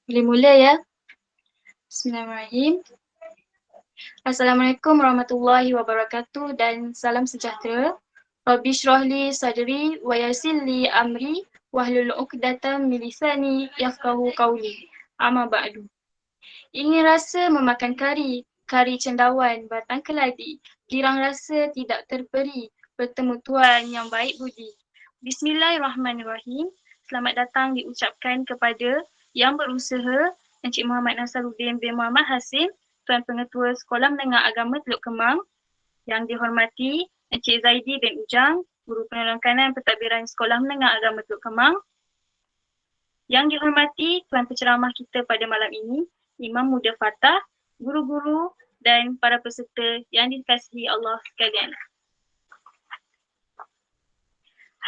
Boleh mula ya. Bismillahirrahmanirrahim. Assalamualaikum warahmatullahi wabarakatuh dan salam sejahtera. Rabbi shrahli sadri wa yassir li amri wahlul 'uqdatam min lisani yafqahu qawli. Amma ba'du. Ingin rasa memakan kari, kari cendawan batang keladi, girang rasa tidak terperi, bertemu Tuhan yang baik budi. Bismillahirrahmanirrahim. Selamat datang diucapkan kepada yang berusaha Encik Muhammad Nasaruddin bin Muhammad Hasim, Tuan Pengetua Sekolah Menengah Agama Teluk Kemang, yang dihormati Encik Zaidi bin Ujang, Guru Penolong Kanan Pentadbiran Sekolah Menengah Agama Teluk Kemang, yang dihormati Tuan Penceramah kita pada malam ini, Imam Muda Fatah, guru-guru dan para peserta yang dikasihi Allah sekalian.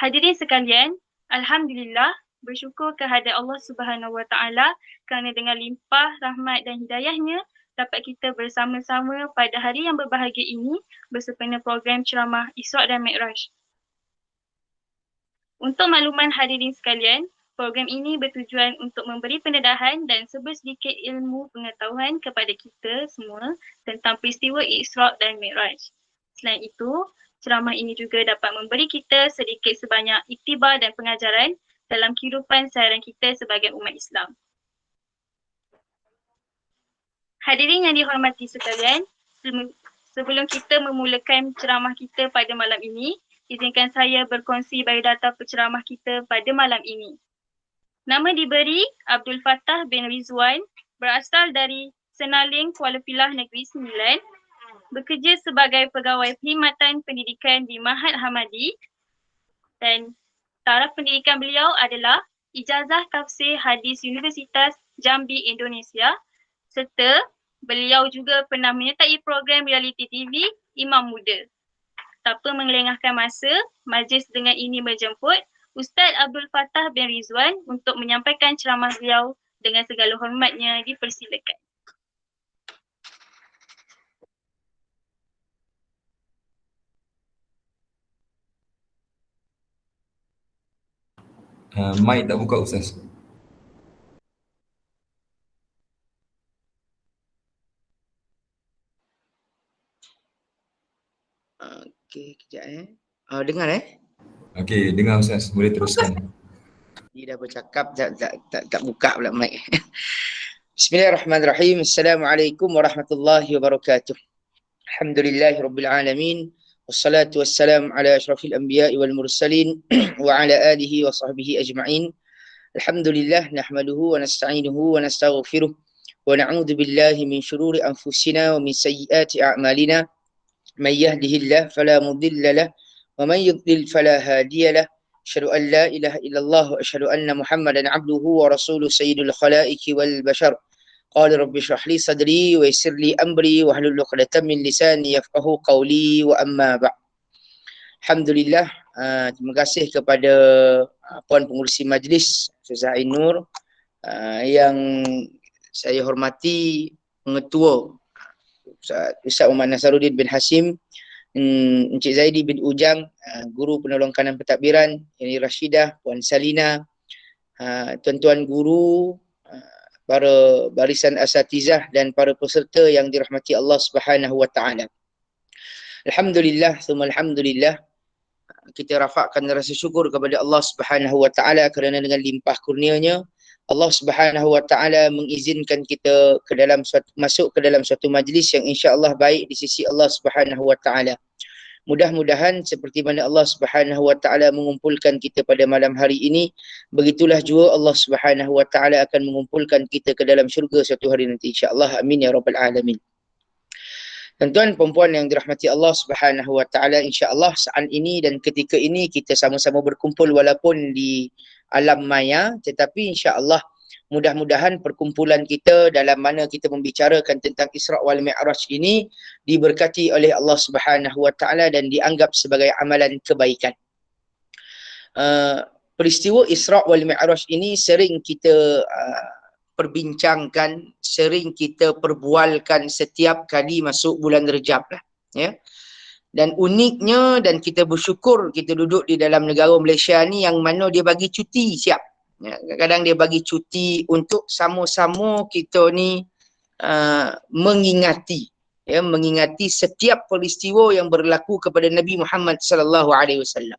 Hadirin sekalian, Alhamdulillah bersyukur kehadrat Allah Subhanahu Wa Taala kerana dengan limpah rahmat dan hidayahnya dapat kita bersama-sama pada hari yang berbahagia ini bersempena program ceramah Isra' dan Mi'raj. Untuk makluman hadirin sekalian, program ini bertujuan untuk memberi pendedahan dan sedikit ilmu pengetahuan kepada kita semua tentang peristiwa Isra' dan Mi'raj. Selain itu, ceramah ini juga dapat memberi kita sedikit sebanyak iktibar dan pengajaran dalam kehidupan seharian kita sebagai umat Islam. Hadirin yang dihormati sekalian, sebelum kita memulakan ceramah kita pada malam ini, izinkan saya berkongsi biodata penceramah kita pada malam ini. Nama diberi Abdul Fattah bin Rizwan, berasal dari Senaling, Kuala Pilah, Negeri Sembilan, bekerja sebagai pegawai perkhidmatan pendidikan di Mahad Hamadi dan taraf pendidikan beliau adalah Ijazah Tafsir Hadis Universitas Jambi, Indonesia, serta beliau juga pernah menyertai program reality TV Imam Muda. Tanpa melengahkan masa, majlis dengan ini menjemput Ustaz Abdul Fattah bin Rizwan untuk menyampaikan ceramah beliau dengan segala hormatnya, dipersilakan. Mic tak buka Ustaz. Okey, kejap dengar Okey, dengar Ustaz. Boleh teruskan. Dia dah bercakap tak buka pula mic. Bismillahirrahmanirrahim. Assalamualaikum warahmatullahi wabarakatuh. Alhamdulillahirabbil alamin. Wassalatu wassalam ala asyrafil anbiya'i wal mursalin wa ala alihi wa sahbihi ajma'in. Alhamdulillah nahmaduhu wa nasta'inuhu wa nastaghfiruh wa na'udzu billahi min shururi anfusina wa min sayyiati a'malina. Man yahdihillahu fala mudilla lahu wa man yudlil fala hadiya lahu. Asyhadu an la ilaha illallah wa asyhadu anna Muhammadan abduhu wa rasuluhu sayyidul khalaiqi wal bashar. Qala rabbi shrah li sadri wa yassir li amri wa hlul 'uqdatam min lisani yafqahu qawli wa amma ba'd. Alhamdulillah, terima kasih kepada Puan Pengurusi Majlis Ustazah Ainur, yang saya hormati Pengetua Ustaz Muhammad Nasaruddin bin Hasim, Encik Zaidi bin Ujang, Guru Penolong Kanan Pentadbiran, Yani Rashidah, Puan Salina, tuan-tuan guru, para barisan asatizah dan para peserta yang dirahmati Allah Subhanahu wa taala. Alhamdulillah, summa alhamdulillah, kita rafakkan rasa syukur kepada Allah Subhanahu wa taala kerana dengan limpah kurnianya Allah Subhanahu wa taala mengizinkan kita masuk ke dalam suatu majlis yang insya-Allah baik di sisi Allah Subhanahu wa taala. Mudah-mudahan seperti mana Allah Subhanahu wa taala mengumpulkan kita pada malam hari ini, begitulah juga Allah Subhanahu wa taala akan mengumpulkan kita ke dalam syurga suatu hari nanti insya-Allah. Amin ya rabbal alamin. Tuan-tuan perempuan yang dirahmati Allah Subhanahu wa taala, insya-Allah saat ini dan ketika ini kita sama-sama berkumpul walaupun di alam maya, tetapi insya-Allah mudah-mudahan perkumpulan kita dalam mana kita membicarakan tentang Isra' wal Mi'raj ini diberkati oleh Allah Subhanahu wa taala dan dianggap sebagai amalan kebaikan. Peristiwa Isra' wal Mi'raj ini sering kita perbincangkan, sering kita perbualkan setiap kali masuk bulan Rejab lah, ya. Dan uniknya, dan kita bersyukur kita duduk di dalam negara Malaysia ni yang mana dia bagi cuti siap. Ya, kadang-kadang dia bagi cuti untuk sama-sama kita ni mengingati, ya, mengingati setiap peristiwa yang berlaku kepada Nabi Muhammad sallallahu alaihi wasallam.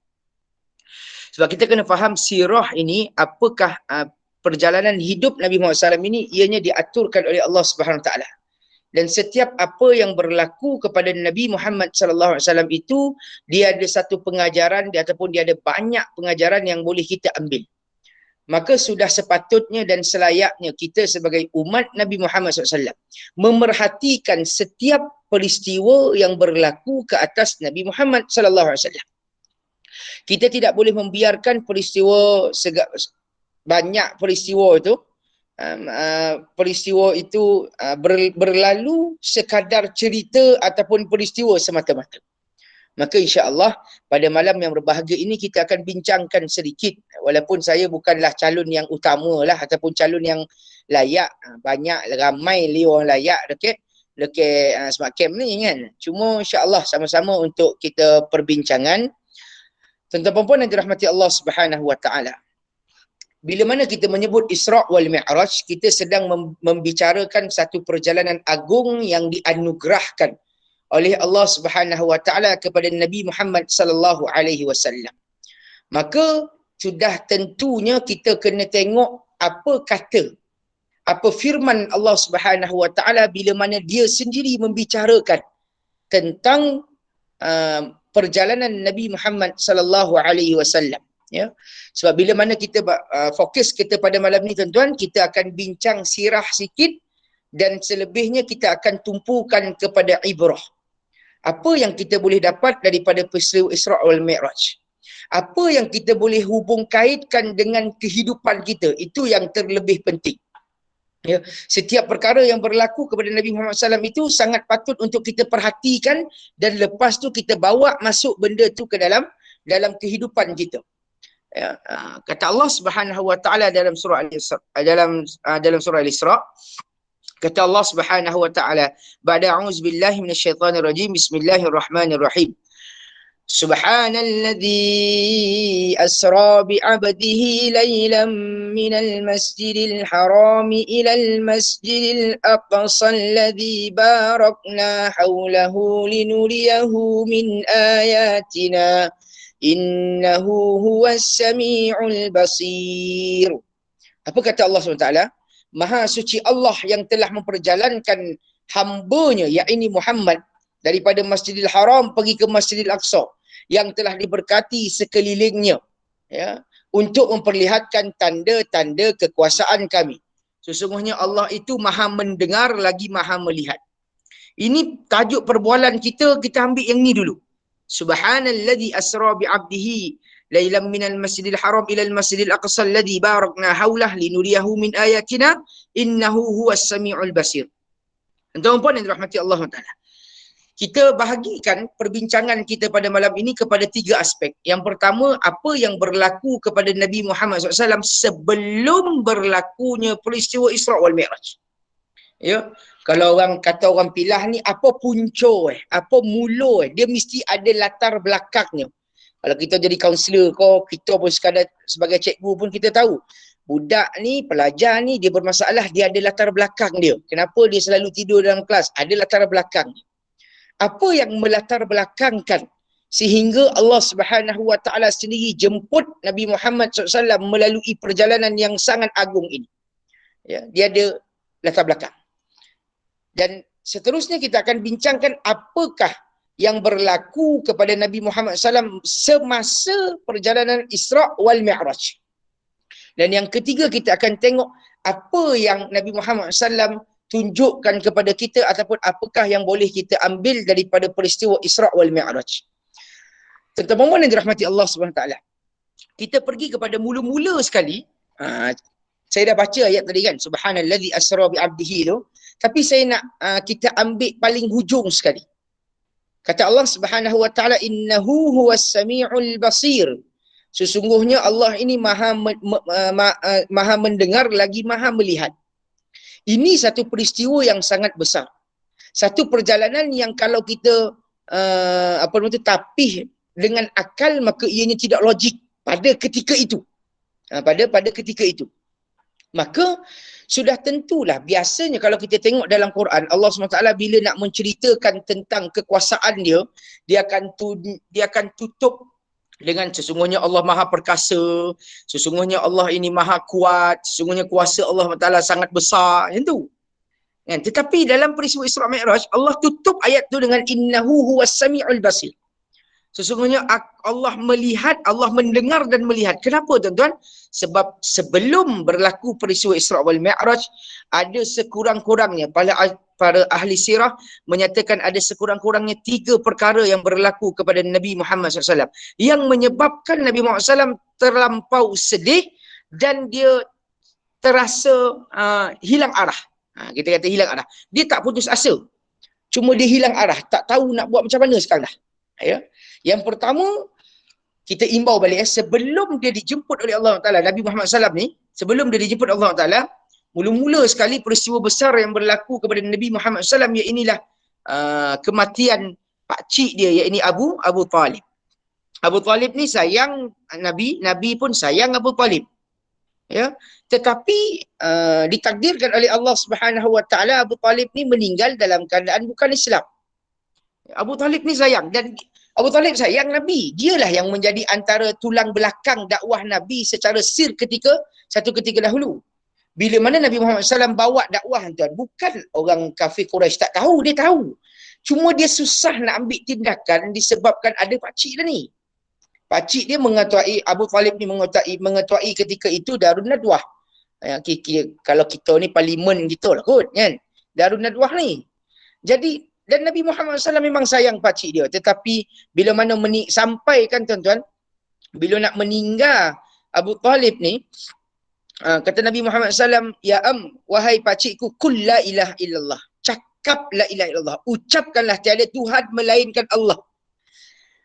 Sebab kita kena faham sirah ini, apakah perjalanan hidup Nabi Muhammad SAW ini, ianya diaturkan oleh Allah Subhanahu Wa Taala. Dan setiap apa yang berlaku kepada Nabi Muhammad SAW itu, dia ada satu pengajaran ataupun dia ada banyak pengajaran yang boleh kita ambil. Maka sudah sepatutnya dan selayaknya kita sebagai umat Nabi Muhammad SAW memerhatikan setiap peristiwa yang berlaku ke atas Nabi Muhammad SAW. Kita tidak boleh membiarkan peristiwa banyak peristiwa itu berlalu sekadar cerita ataupun peristiwa semata-mata. Maka insya-Allah pada malam yang berbahagia ini kita akan bincangkan sedikit, walaupun saya bukanlah calon yang utama lah ataupun calon yang layak, banyak ramai orang layak dekat smart camp ni kan. Cuma insya-Allah sama-sama untuk kita perbincangan. Tuan-tuan dan puan yang dirahmati Allah Subhanahu Wa Taala. Bila mana kita menyebut Isra' wal Mi'raj, kita sedang membicarakan satu perjalanan agung yang dianugerahkan oleh Allah Subhanahu Wa Taala kepada Nabi Muhammad sallallahu alaihi wasallam. Maka sudah tentunya kita kena tengok apa firman Allah Subhanahu Wa Taala bila mana dia sendiri membicarakan tentang perjalanan Nabi Muhammad sallallahu alaihi wasallam, ya. Sebab bila mana kita fokus kita pada malam ni tuan-tuan, kita akan bincang sirah sikit dan selebihnya kita akan tumpukan kepada ibrah. Apa yang kita boleh dapat daripada peristiwa Isra' wal Mi'raj? Apa yang kita boleh hubung kaitkan dengan kehidupan kita? Itu yang terlebih penting. Ya, setiap perkara yang berlaku kepada Nabi Muhammad SAW itu sangat patut untuk kita perhatikan dan lepas tu kita bawa masuk benda tu ke dalam kehidupan kita. Ya, kata Allah Subhanahu Wa Taala dalam surah Al-Isra, dalam surah Al-Isra, kata Allah Subhanahu Wa Taala, ba'da a'udzubillahi minasyaitonir rajim, bismillahirrahmanirrahim. Subhanalladzi asra bi'abdihi laylan minal masjidil harami ilal masjidil aqsa alladzi barakna hawlahu linuriyahu min ayatina innahu huwas sami'ul basir. Apa kata Allah SWT? Maha suci Allah yang telah memperjalankan hambanya, yakni Muhammad, daripada Masjidil Haram pergi ke Masjidil Aqsa yang telah diberkati sekelilingnya, ya, untuk memperlihatkan tanda-tanda kekuasaan kami. Sesungguhnya Allah itu maha mendengar lagi maha melihat. Ini tajuk perbualan kita ambil yang ni dulu. Subhanalladzi asra bi'abdihi lailan minal masjidil haram ilal masjidil aqsa alladzi barakna haulah linuriyahu min ayatina innahu huwas sami'ul basir. Tuan-tuan yang dirahmati Allah Taala, kita bahagikan perbincangan kita pada malam ini kepada 3 aspek. Yang pertama, apa yang berlaku kepada Nabi Muhammad SAW sebelum berlakunya peristiwa Isra' wal Mi'raj. Ya, kalau orang kata orang pilah ni, apa punca apa mula dia mesti ada latar belakangnya. Kalau kita jadi kaunselor kita pun sekadar sebagai cikgu pun kita tahu, budak ni, pelajar ni, dia bermasalah, dia ada latar belakang dia. Kenapa dia selalu tidur dalam kelas? Ada latar belakang. Apa yang melatar belakangkan sehingga Allah Subhanahu Wa Taala sendiri jemput Nabi Muhammad SAW melalui perjalanan yang sangat agung ini? Ya, dia ada latar belakang. Dan seterusnya kita akan bincangkan apakah yang berlaku kepada Nabi Muhammad SAW semasa perjalanan Isra' wal Mi'raj. Dan yang ketiga, kita akan tengok apa yang Nabi Muhammad SAW tunjukkan kepada kita ataupun apakah yang boleh kita ambil daripada peristiwa Isra' wal Mi'raj. Tuan-tuan yang dirahmati Allah SWT, kita pergi kepada mula-mula sekali. Saya dah baca ayat tadi kan, Subhanalladzi asra bi'abdihi tu, tapi saya nak kita ambil paling hujung sekali. Kata Allah Subhanahu Wa Taala, innahu huwas sami'ul basir. Sesungguhnya Allah ini maha mendengar lagi maha melihat. Ini satu peristiwa yang sangat besar. Satu perjalanan yang kalau kita tapih dengan akal, maka ianya tidak logik pada ketika itu. pada ketika itu. Maka sudah tentulah biasanya kalau kita tengok dalam Quran, Allah SWT bila nak menceritakan tentang kekuasaan dia, dia akan tutup dengan sesungguhnya Allah Maha Perkasa, sesungguhnya Allah ini Maha Kuat, sesungguhnya kuasa Allah SWT sangat besar, macam tu. Kan? Tetapi dalam peristiwa Isra Mi'raj, Allah tutup ayat tu dengan innahu huwas sami'ul basir. Sesungguhnya Allah melihat, Allah mendengar dan melihat. Kenapa tuan-tuan? Sebab sebelum berlaku peristiwa Isra wal Mi'raj, ada sekurang-kurangnya, para ahli sirah menyatakan ada sekurang-kurangnya 3 perkara yang berlaku kepada Nabi Muhammad SAW yang menyebabkan Nabi Muhammad SAW terlampau sedih dan dia terasa hilang arah. Kita kata hilang arah. Dia tak putus asa. Cuma dia hilang arah. Tak tahu nak buat macam mana sekarang dah. Ya. Yang pertama, kita imbau balik sebelum dia dijemput oleh Allah Ta'ala, Nabi Muhammad SAW ni, sebelum dia dijemput Allah Ta'ala, mula-mula sekali peristiwa besar yang berlaku kepada Nabi Muhammad SAW, iainilah kematian pakcik dia, iaitu Abu Talib. Abu Talib ni sayang Nabi, Nabi pun sayang Abu Talib. Ya, tetapi ditakdirkan oleh Allah Subhanahu Wa Ta'ala, Abu Talib ni meninggal dalam keadaan bukan Islam. Abu Talib ni sayang, dan Abu Talib sayang Nabi. Dialah yang menjadi antara tulang belakang dakwah Nabi secara sir satu ketika dahulu. Bila mana Nabi Muhammad SAW bawa dakwah, tuan, bukan orang kafir Quraisy tak tahu, dia tahu. Cuma dia susah nak ambil tindakan disebabkan ada pakcik dia ni. Pakcik dia mengetuai, Abu Talib ni mengetuai ketika itu Darun Nadwah. Kalau kita ni parlimen gitu lah kot, kan? Darun Nadwah ni. Jadi, dan Nabi Muhammad SAW memang sayang pakcik dia. Tetapi bila mana sampai kan tuan-tuan, bila nak meninggal Abu Talib ni, kata Nabi Muhammad SAW, ya wahai pakcikku, kul la ilaha illallah. Cakap la ilaha illallah. Ucapkanlah tiada Tuhan melainkan Allah.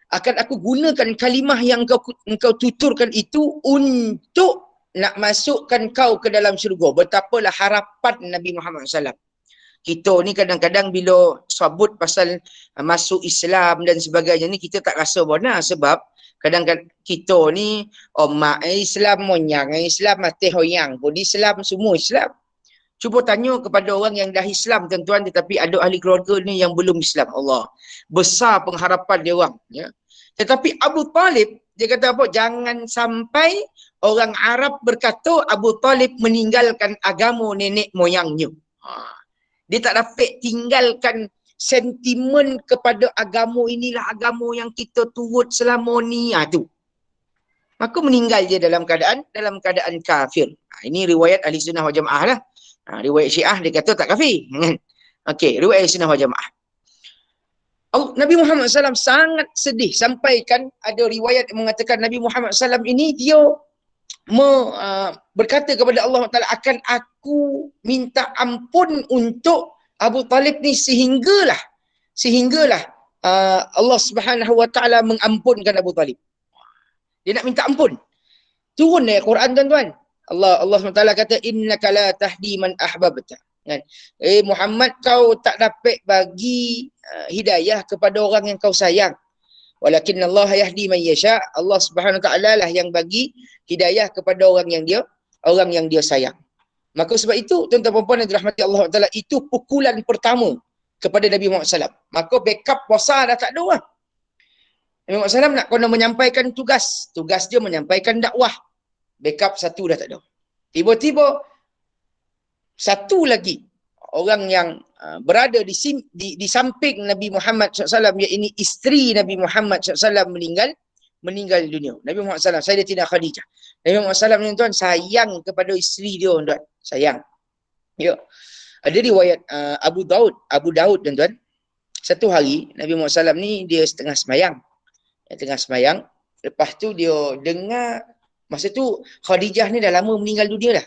Akan aku gunakan kalimah yang engkau tuturkan itu untuk nak masukkan kau ke dalam syurga. Betapalah harapan Nabi Muhammad SAW. Kita ni kadang-kadang bila sebut pasal masuk Islam dan sebagainya ni, kita tak rasa benar. Sebab kadang-kadang kita ni mak Islam, monyang Islam, mati hoyang pun Islam, semua Islam. Cuba tanya kepada orang yang dah Islam, tuan-tuan, tetapi ada ahli keluarga ni yang belum Islam. Allah, besar pengharapan dia orang. Ya. Tetapi Abu Talib, dia kata apa? Jangan sampai orang Arab berkata Abu Talib meninggalkan agama nenek moyangnya. Dia tak dapat tinggalkan sentimen kepada agama inilah agama yang kita turut selama ni. Tu. Maka meninggal dia dalam keadaan kafir. Ini riwayat Ahli Sunnah wal Jamaah lah. Riwayat Syiah dia kata tak kafir. Okey, riwayat Ahli Sunnah wal Jamaah. Nabi Muhammad SAW sangat sedih. Sampaikan ada riwayat yang mengatakan Nabi Muhammad SAW ini dia berkata kepada Allah Ta'ala, akan aku minta ampun untuk Abu Talib ni sehinggalah Allah Subhanahu Wa Ta'ala mengampunkan Abu Talib. Dia nak minta ampun. Turun ayat Quran, tuan-tuan. Allah SWT kata, innaka la tahdi man ahbabta. Kan? Muhammad, kau tak dapat bagi hidayah kepada orang yang kau sayang. Walakin Allah yahdi man yasha. Allah Subhanahu Wa Ta'ala lah yang bagi hidayah kepada orang yang dia sayang. Maka sebab itu, tuan-tuan dan puan yang dirahmati Allah Ta'ala, itu pukulan pertama kepada Nabi Muhammad SAW. Maka backup besar dah tak ada lah. Nabi Muhammad SAW nak kena menyampaikan tugas. Tugas dia menyampaikan dakwah. Backup satu dah tak ada. Tiba-tiba, satu lagi orang yang berada di samping Nabi Muhammad SAW, iaitu isteri Nabi Muhammad SAW meninggal dunia. Nabi Muhammad SAW, Sayyidatina Khadijah. Nabi Muhammad SAW ni tuan sayang kepada isteri dia, tuan. Sayang. Ya. Ada riwayat Abu Daud, tuan. Satu hari Nabi Muhammad SAW ni dia tengah semayang. Lepas tu dia dengar, masa tu Khadijah ni dah lama meninggal dunia dah.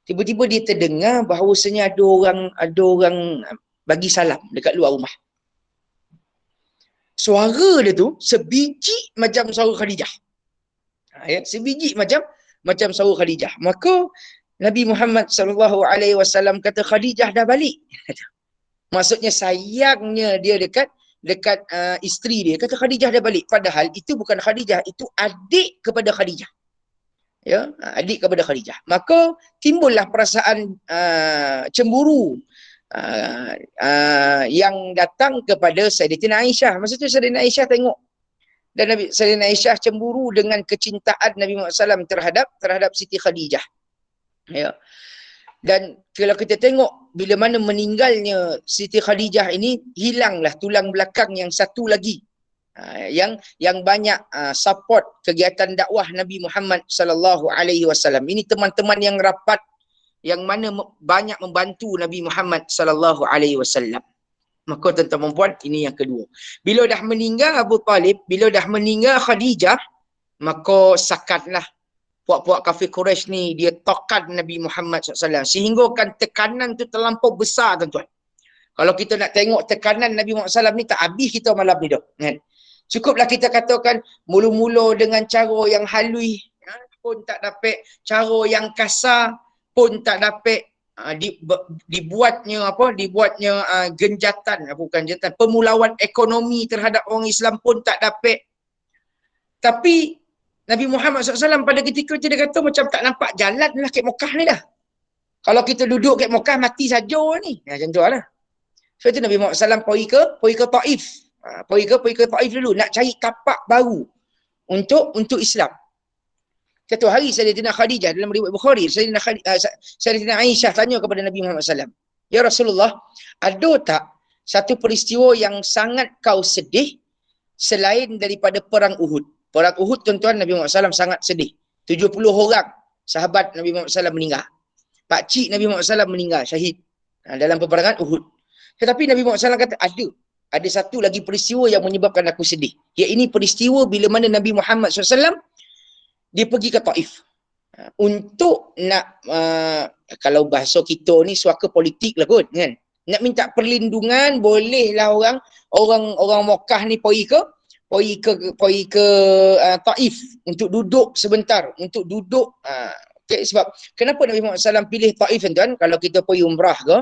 Tiba-tiba dia terdengar bahawasanya ada orang bagi salam dekat luar rumah. Suara dia tu sebiji macam suara Khadijah. Sebiji macam suara Khadijah. Maka Nabi Muhammad SAW kata, Khadijah dah balik. Maksudnya sayangnya dia dekat isteri dia. Kata Khadijah dah balik. Padahal itu bukan Khadijah, itu adik kepada Khadijah. Ya, adik kepada Khadijah. Maka timbullah perasaan cemburu yang datang kepada Sayyidatina Aisyah. Masa tu Sayyidatina Aisyah tengok, dan Sayyidatina Aisyah cemburu dengan kecintaan Nabi Muhammad SAW terhadap Siti Khadijah. Ya. Dan kalau kita tengok bila mana meninggalnya Siti Khadijah ini, hilanglah tulang belakang yang satu lagi yang banyak support kegiatan dakwah Nabi Muhammad sallallahu alaihi wasallam. Ini teman-teman yang rapat yang mana banyak membantu Nabi Muhammad sallallahu alaihi wasallam. Maka tuan-tuan dan puan, ini yang kedua. Bila dah meninggal Abu Talib, bila dah meninggal Khadijah, maka sakatlah puak-puak kafir Quraisy ni, dia tokat Nabi Muhammad SAW. Sehingga kan tekanan tu terlampau besar, tuan-tuan. Kalau kita nak tengok tekanan Nabi Muhammad SAW ni, tak habis kita malam ni dah. Kan? Cukuplah kita katakan mula-mula dengan cara yang halus pun tak dapat, cara yang kasar pun tak dapat, dibuatnya genjatan, bukan genjatan, pemulauan ekonomi terhadap orang Islam pun tak dapat. Tapi Nabi Muhammad SAW pada ketika itu dia kata macam tak nampak jalan lah kat Mekah ni dah. Kalau kita duduk kat Mekah mati saja ni. Macam tu lah. So itu Nabi Muhammad SAW pergi ke Taif. Pergi ke Taif dulu nak cari tapak baru untuk Islam. Satu hari Sayyidatina Khadijah dalam riwayat Bukhari, Sayyidatina Aisyah tanya kepada Nabi Muhammad SAW, "Ya Rasulullah, ada tak satu peristiwa yang sangat kau sedih selain daripada perang Uhud?" Perang Uhud, tuan-tuan, Nabi Muhammad SAW sangat sedih. 70 orang sahabat Nabi Muhammad SAW meninggal. Pakcik Nabi Muhammad SAW meninggal syahid dalam peperangan Uhud. Tetapi Nabi Muhammad SAW kata ada satu lagi peristiwa yang menyebabkan aku sedih. Iaitu peristiwa bila mana Nabi Muhammad SAW dia pergi ke Taif untuk nak kalau bahasa kita ni suaka politik lah kot, kan? Nak minta perlindungan, bolehlah orang Mekah ni pergi ke Taif untuk duduk sebentar, untuk duduk. Sebab kenapa Nabi Muhammad SAW pilih Taif, tuan? Kalau kita pergi umrah ke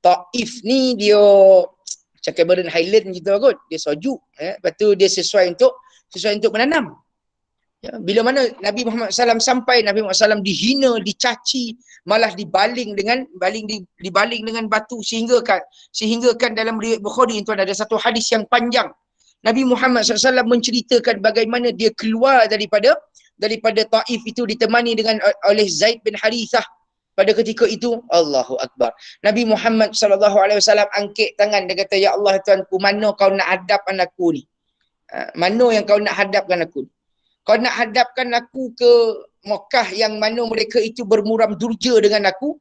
Taif ni, dia macam Cameron Highland gitu kot, dia sejuk, lepas tu dia sesuai untuk menanam. Ya, bila mana Nabi Muhammad SAW sampai, Nabi Muhammad SAW dihina, dicaci, malah dibaling dengan batu, sehingga kan dalam riwayat Bukhari, tuan, ada satu hadis yang panjang. Nabi Muhammad SAW menceritakan bagaimana dia keluar daripada Taif itu ditemani oleh Zaid bin Harithah. Pada ketika itu, Allahu Akbar, Nabi Muhammad SAW angkat tangan, dia kata, "Ya Allah Tuanku, mana kau nak hadapkan aku ni? Mana yang kau nak hadapkan aku ni? Kau nak hadapkan aku ke Mekah yang mana mereka itu bermuram durja dengan aku?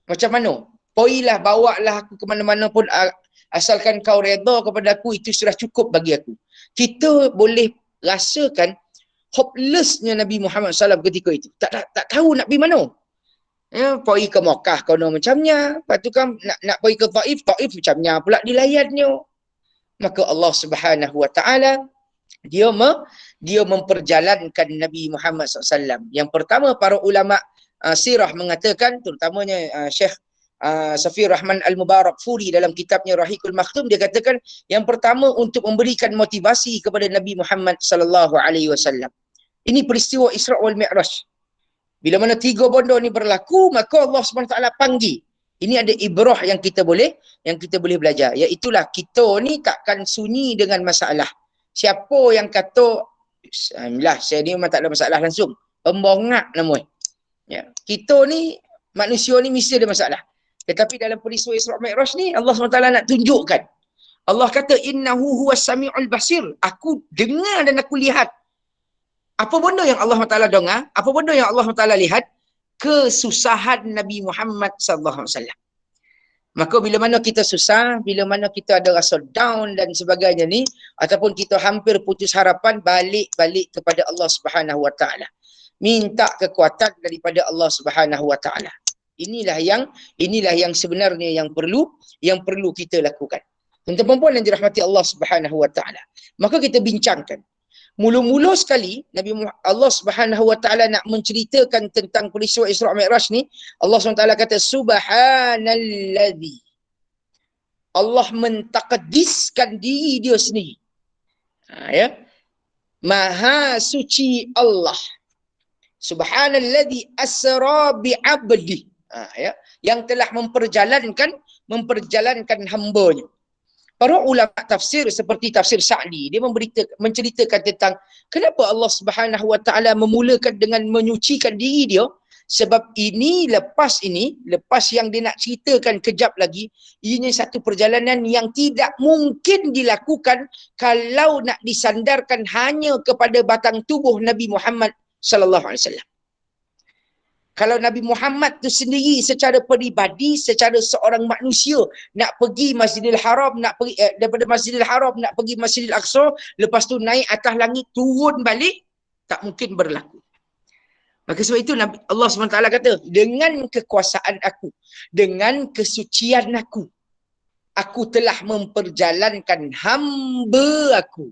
Macam mana? Poilah, bawalah aku ke mana-mana pun, asalkan kau redha kepada aku, itu sudah cukup bagi aku." Kita boleh rasakan hopelessnya Nabi Muhammad SAW ketika itu. Tak tahu nak pergi mana. Ya, pergi ke Mekah kono macamnya, lepas tu kan nak pergi ke Taif macamnya pula dilayannya. Maka Allah Subhanahu Wa Taala dia memperjalankan Nabi Muhammad SAW. Yang pertama, para ulama sirah mengatakan, terutamanya Syekh Safir Rahman Al-Mubarakfuri dalam kitabnya Rahiqul Makhtum, dia katakan yang pertama untuk memberikan motivasi kepada Nabi Muhammad SAW. Ini peristiwa Isra wal Mi'raj. Bila mana tiga benda ni berlaku, maka Allah SWT panggil. Ini ada ibrah yang kita boleh belajar. Iaitulah kita ni takkan sunyi dengan masalah. Siapa yang kata, Bismillah, saya ni memang tak ada masalah langsung, pembongak namanya. Ya. Kita ni, manusia ni mesti ada masalah. Tetapi dalam peristiwa Isra Mi'raj ni, Allah SWT nak tunjukkan. Allah kata, "Innahu huwas sami'ul basir." Aku dengar dan aku lihat. Apa benda yang Allah Taala dengar? Apa benda yang Allah Taala lihat? Kesusahan Nabi Muhammad SAW. Maka bila mana kita susah, bila mana kita ada rasa down dan sebagainya ni, ataupun kita hampir putus harapan, balik kepada Allah Subhanahu Wa Taala. Minta kekuatan daripada Allah Subhanahu Wa Taala. Inilah yang sebenarnya yang perlu kita lakukan. Tuan-tuan dan puan yang dirahmati Allah Subhanahu Wa Taala. Maka kita bincangkan. Mula-mula sekali Allah Subhanahu Wa Taala nak menceritakan tentang peristiwa Isra Mi'raj ni, Allah SWT kata subhanalladzi. Allah mentakdiskan diri dia sendiri. Ya. Maha suci Allah. Subhanalladzi asra bi'abdi. Ya, yang telah memperjalankan hamba-Nya. Para ulama tafsir seperti tafsir Sa'di, dia menceritakan tentang kenapa Allah Subhanahu Wa Taala memulakan dengan menyucikan diri dia. Sebab lepas yang dia nak ceritakan kejap lagi, ini satu perjalanan yang tidak mungkin dilakukan kalau nak disandarkan hanya kepada batang tubuh Nabi Muhammad sallallahu alaihi wasallam. Kalau Nabi Muhammad tu sendiri secara peribadi, secara seorang manusia nak pergi Masjidil Haram, daripada Masjidil Haram nak pergi Masjidil Aqsa, lepas tu naik atas langit turun balik, tak mungkin berlaku. Maka sebab itu Allah SWT kata, dengan kekuasaan aku, dengan kesucian aku, aku telah memperjalankan hamba aku.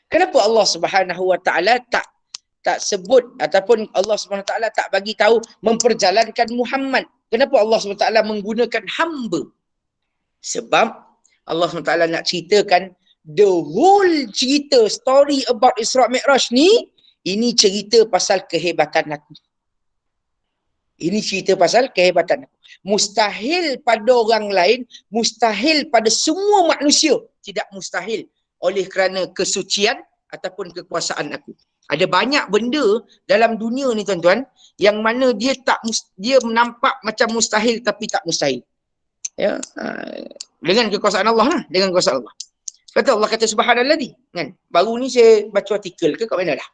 Kenapa Allah Subhanahu Wa Taala tak sebut ataupun Allah SWT tak bagi tahu memperjalankan Muhammad? Kenapa Allah SWT menggunakan hamba? Sebab Allah SWT nak ceritakan the whole cerita story about Isra Mi'raj ni, ini cerita pasal kehebatan aku. Ini cerita pasal kehebatan aku. Mustahil pada orang lain, mustahil pada semua manusia, tidak mustahil oleh kerana kesucian ataupun kekuasaan aku. Ada banyak benda dalam dunia ni tuan-tuan yang mana dia nampak macam mustahil tapi tak mustahil. Ya, dengan kekuasaan Allah lah, dengan kekuasaan Allah. Allah kata subhanalladzi, kan? Baru ni saya baca artikel kat mana dah.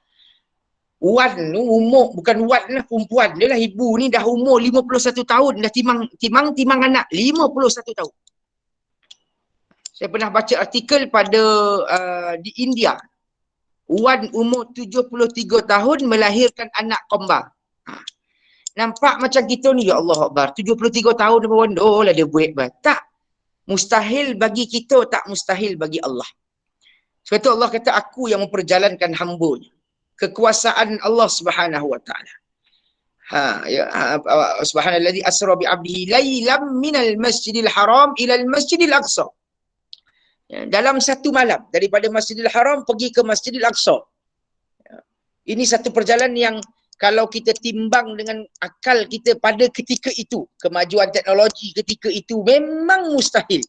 Wan tu umur, bukan Wan lah, perempuan dia lah, ibu ni dah umur 51 tahun, dah timang anak 51 tahun. Saya pernah baca artikel pada di India. Wan umur 73 tahun melahirkan anak kembar. Nampak macam kita ni, ya Allah Akbar, 73 tahun dia berondol lah dia buat. Tak. Mustahil bagi kita, tak mustahil bagi Allah. Sebab itu Allah kata, aku yang memperjalankan hamba-Nya. Kekuasaan Allah Subhanahu Wa Taala. Subhanalladzi asra bi 'abdihi lailam minal masjidil haram ilal masjidil aqsa. Ya, dalam satu malam daripada Masjidil Haram pergi ke Masjidil Aqsa. Ya, ini satu perjalanan yang kalau kita timbang dengan akal kita pada ketika itu, kemajuan teknologi ketika itu memang mustahil.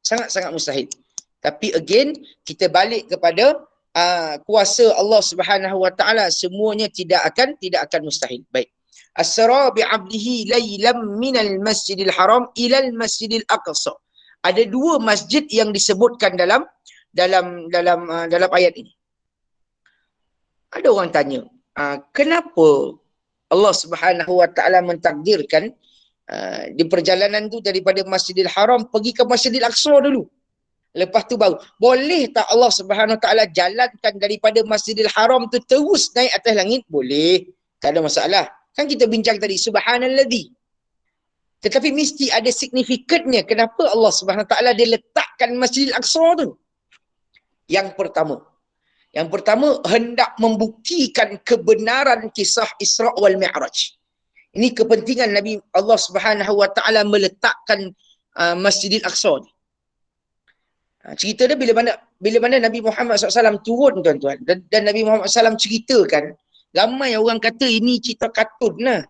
Sangat-sangat mustahil. Tapi again, kita balik kepada kuasa Allah Subhanahu Wa Taala, semuanya tidak akan mustahil. Baik. Asra bi 'abdihi lailam minal Masjidil Haram ilal Masjidil Aqsa. Ada dua masjid yang disebutkan dalam ayat ini. Ada orang tanya, kenapa Allah Subhanahu Wa Taala mentakdirkan di perjalanan tu daripada Masjidil Haram pergi ke Masjidil Aqsa dulu. Lepas tu baru. Boleh tak Allah Subhanahu Wa Taala jalankan daripada Masjidil Haram tu terus naik atas langit? Boleh. Tak ada masalah. Kan kita bincang tadi, subhanalladzi. Tetapi mesti ada signifikannya kenapa Allah Subhanahu Wa Taala dia letakkan Masjidil Aqsa tu. Yang pertama hendak membuktikan kebenaran kisah Isra wal Mi'raj. Ini kepentingan Nabi Allah Subhanahu Wa Taala meletakkan Masjidil Aqsa ni. Cerita dia bila mana Nabi Muhammad SAW turun tuan-tuan, dan Nabi Muhammad SAW ceritakan, ramai orang kata ini cerita kartun lah.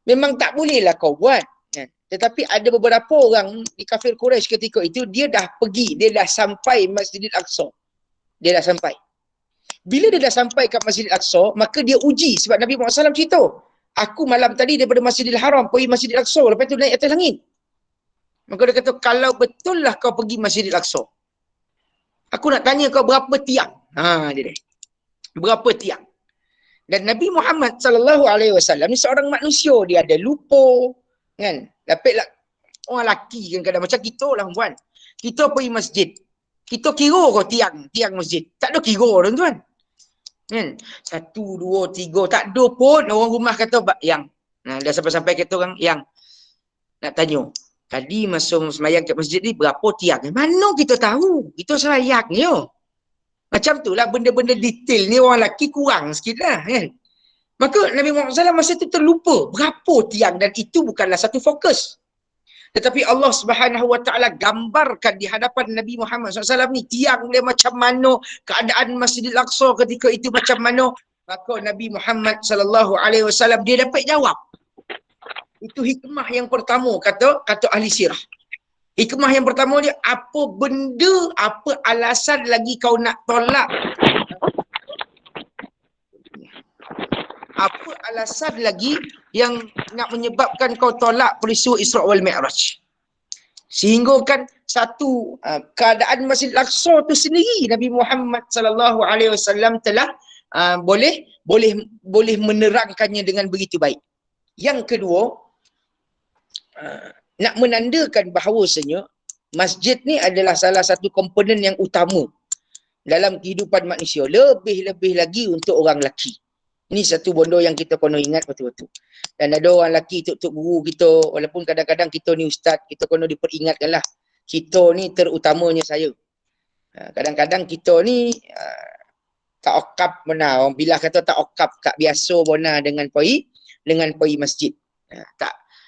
Memang tak bolehlah kau buat. Tetapi ada beberapa orang di kafir Quraisy ketika itu, dia dah sampai Masjidil Aqsa. Dia dah sampai. Bila dia dah sampai kat Masjidil Aqsa, maka dia uji. Sebab Nabi Muhammad SAW cerita, aku malam tadi daripada Masjidil Haram pergi Masjidil Aqsa, lepas tu naik atas langit. Maka dia kata, kalau betul lah kau pergi Masjidil Aqsa, aku nak tanya kau berapa tiang? Dia. Berapa tiang? Dan Nabi Muhammad SAW ni seorang manusia, dia ada lupa, kan? Dapatlah orang lelaki kan kadang macam kita lah puan. Kita pergi masjid, kita kira kau tiang masjid. Tak ada kira tuan-tuan. Kan? 1, 2, 3, tak ada pun orang rumah kata yang. Dah sampai-sampai kata orang yang nak tanya, tadi masa sembahyang kat masjid ni berapa tiang? Mana kita tahu? Kita selayaknya. Macam tu lah benda-benda detail ni orang lelaki kurang sikit lah kan. Maka Nabi Muhammad SAW masa itu terlupa berapa tiang, dan itu bukanlah satu fokus. Tetapi Allah Subhanahu Wa Taala gambarkan di hadapan Nabi Muhammad SAW ni tiang dia macam mana, keadaan Masjidil Aqsa ketika itu macam mana. Maka Nabi Muhammad sallallahu alaihi wasallam dia dapat jawab. Itu hikmah yang pertama kata ahli sirah. Hikmah yang pertama dia, apa benda, apa alasan lagi kau nak tolak? Apa alasan lagi yang nak menyebabkan kau tolak peristiwa Isra wal Mi'raj? Sehingga kan satu keadaan Masjid Al-Aqsa tu sendiri Nabi Muhammad sallallahu alaihi wasallam telah boleh menerangkannya dengan begitu baik. Yang kedua, nak menandakan bahawasanya masjid ni adalah salah satu komponen yang utama dalam kehidupan manusia, lebih-lebih lagi untuk orang lelaki. Ini satu benda yang kita kena ingat betul-betul. Dan ada orang lelaki, tok guru kita, walaupun kadang-kadang kita ni ustaz, kita kena diperingatkanlah. Kita ni terutamanya saya. Kadang-kadang kita ni tak okap benar. Orang bilah kata tak okap, tak biasa benar dengan pergi masjid.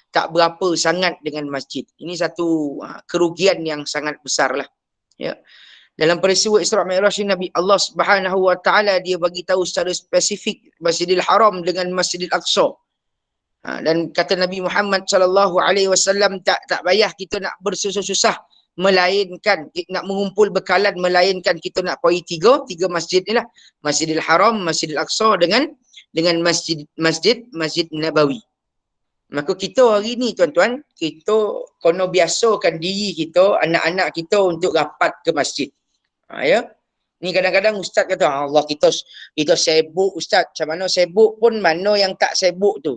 Tak berapa sangat dengan masjid. Ini satu kerugian yang sangat besar lah. Ya. Dalam peristiwa Isra Mi'raj Nabi Allah Subhanahu wa taala dia bagi tahu secara spesifik Masjidil Haram dengan Masjidil Aqsa. Dan kata Nabi Muhammad sallallahu alaihi wasallam, tak payah kita nak bersusah-susah melainkan nak mengumpul bekalan, melainkan kita nak pergi tiga masjid ni lah. Masjidil Haram, Masjidil Aqsa dengan Masjid Nabawi. Maka kita hari ni tuan-tuan, kita kena biasakan diri kita, anak-anak kita untuk rapat ke masjid. Ya. Ni kadang-kadang ustaz kata, Allah kita sibuk ustaz. Macam mana sibuk pun, mana yang tak sibuk tu.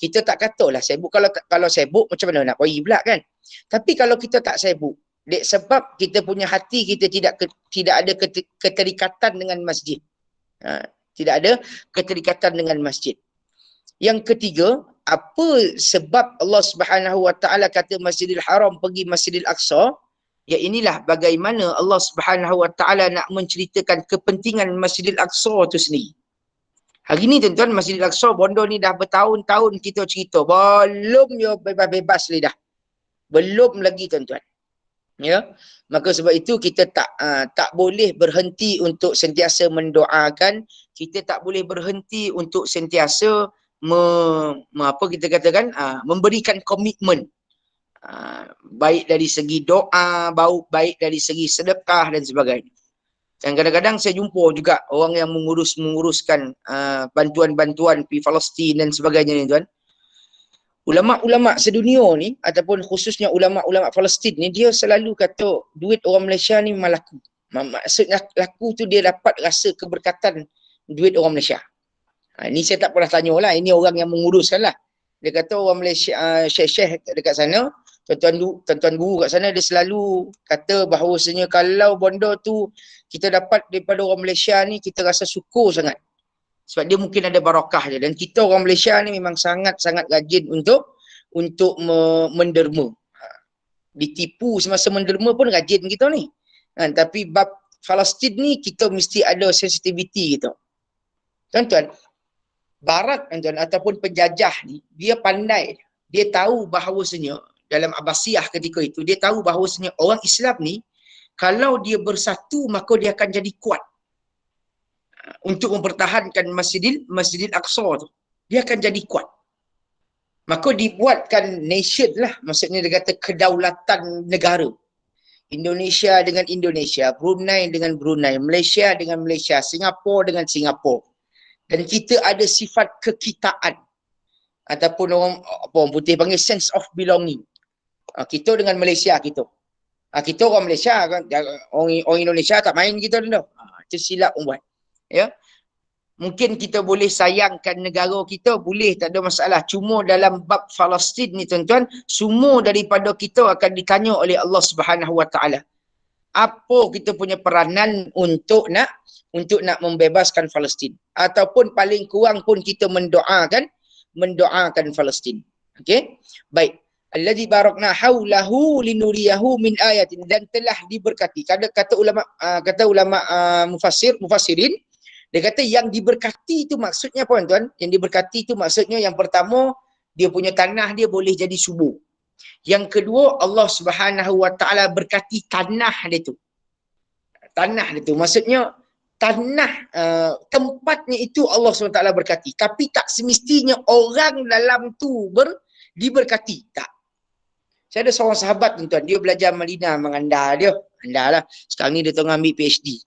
Kita tak katalah sibuk. Kalau sibuk macam mana nak pergi pula kan. Tapi kalau kita tak sibuk, sebab kita punya hati kita tidak ada keterikatan dengan masjid. Tidak ada keterikatan dengan masjid. Yang ketiga, apa sebab Allah Subhanahu wa taala kata Masjidil Haram pergi Masjidil Aqsa? Ya, inilah bagaimana Allah Subhanahu wa taala nak menceritakan kepentingan Masjidil Aqsa tu sendiri. Hari ni tuan-tuan, Masjidil Aqsa bondo ni dah bertahun-tahun kita cerita, belum dia bebas lagi dah. Belum lagi tuan-tuan. Ya. Maka sebab itu kita tak boleh berhenti untuk sentiasa mendoakan, kita tak boleh berhenti untuk sentiasa memberikan komitmen, baik dari segi doa, baik dari segi sedekah dan sebagainya. Dan kadang-kadang saya jumpa juga orang yang menguruskan bantuan-bantuan di Palestin dan sebagainya ni tuan. Ulama-ulama sedunia ni ataupun khususnya ulama-ulama Palestin ni, dia selalu kata duit orang Malaysia ni memang laku. Maksudnya laku tu dia dapat rasa keberkatan duit orang Malaysia. Ini saya tak pernah tanya lah, ini orang yang menguruskan lah. Dia kata orang Malaysia, syekh-syekh dekat sana, tuan-tuan guru kat sana, dia selalu kata bahawasanya kalau benda tu kita dapat daripada orang Malaysia ni, kita rasa syukur sangat. Sebab dia mungkin ada barakah dia. Dan kita orang Malaysia ni memang sangat-sangat rajin untuk menderma. Ditipu semasa menderma pun rajin kita ni. Tapi bab Palestin ni kita mesti ada sensitiviti kita. Tuan-tuan, Barat tuan-tuan ataupun penjajah ni, dia pandai. Dia tahu bahawasanya dalam Abbasiyah ketika itu, dia tahu bahawasanya orang Islam ni kalau dia bersatu maka dia akan jadi kuat untuk mempertahankan Masjidil Aqsa tu. Dia akan jadi kuat. Maka dibuatkan nation lah, maksudnya dia kata kedaulatan negara. Indonesia dengan Indonesia, Brunei dengan Brunei, Malaysia dengan Malaysia, Singapura dengan Singapura. Dan kita ada sifat kekitaan ataupun orang putih panggil sense of belonging. Kita dengan Malaysia kita. Kita orang Malaysia kan, orang Indonesia tak main kita dah. Itu silap buat. Ya. Mungkin kita boleh sayangkan negara kita, boleh, tak ada masalah. Cuma dalam bab Palestin ni tuan-tuan, semua daripada kita akan ditanya oleh Allah Subhanahu wa taala. Apa kita punya peranan untuk nak membebaskan Palestin, ataupun paling kurang pun kita mendoakan Palestin. Okey? Baik. Allazi barakna haulahu linuriyahu min ayatin, dan telah diberkati. Kata ulama mufassirin, dia kata yang diberkati itu maksudnya apa tuan? Yang diberkati itu maksudnya yang pertama, dia punya tanah dia boleh jadi subur. Yang kedua, Allah Subhanahu wa taala berkati tanah dia tu. Tanah dia tu maksudnya tanah tempatnya itu Allah SWT berkati. Tapi tak semestinya orang dalam tu diberkati. Tak. Saya ada seorang sahabat tuan-tuan, dia belajar Madinah, mengandar dia. Andar lah. Sekarang ni dia tengah ambil PhD.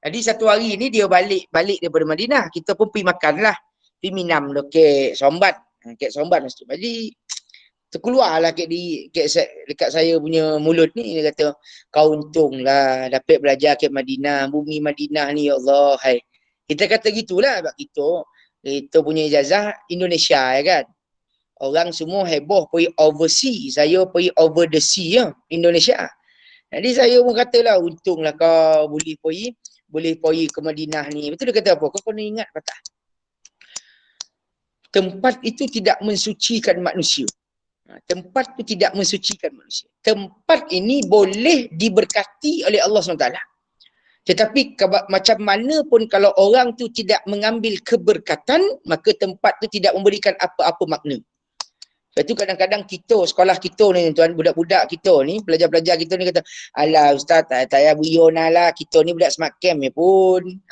Jadi satu hari ni dia balik daripada Madinah. Kita pun pergi makan lah. Pergi minam kek sombat. Kek sombat mesti. Jadi terkeluarlah dekat saya punya mulut ni. Dia kata, kau untung lah dapat belajar kek Madinah. Bumi Madinah ni, ya Allah. Hai. Kita kata gitulah. Sebab kita punya ijazah Indonesia, ya kan. Orang semua heboh pergi overseas. Saya pergi over the sea, ya, Indonesia. Jadi saya pun katalah, untunglah kau boleh pergi ke Madinah ni. Betul dia kata apa? Kau kena ingat patah. Tempat itu tidak mensucikan manusia. Tempat itu tidak mensucikan manusia. Tempat ini boleh diberkati oleh Allah SWT. Tetapi macam mana pun kalau orang tu tidak mengambil keberkatan, maka tempat tu tidak memberikan apa-apa makna. Lepas tu kadang-kadang kita, sekolah kita ni tuan, budak-budak kita ni, pelajar-pelajar kita ni kata, alah ustaz, tak payah beriona lah, kita ni budak smart camp ni pun.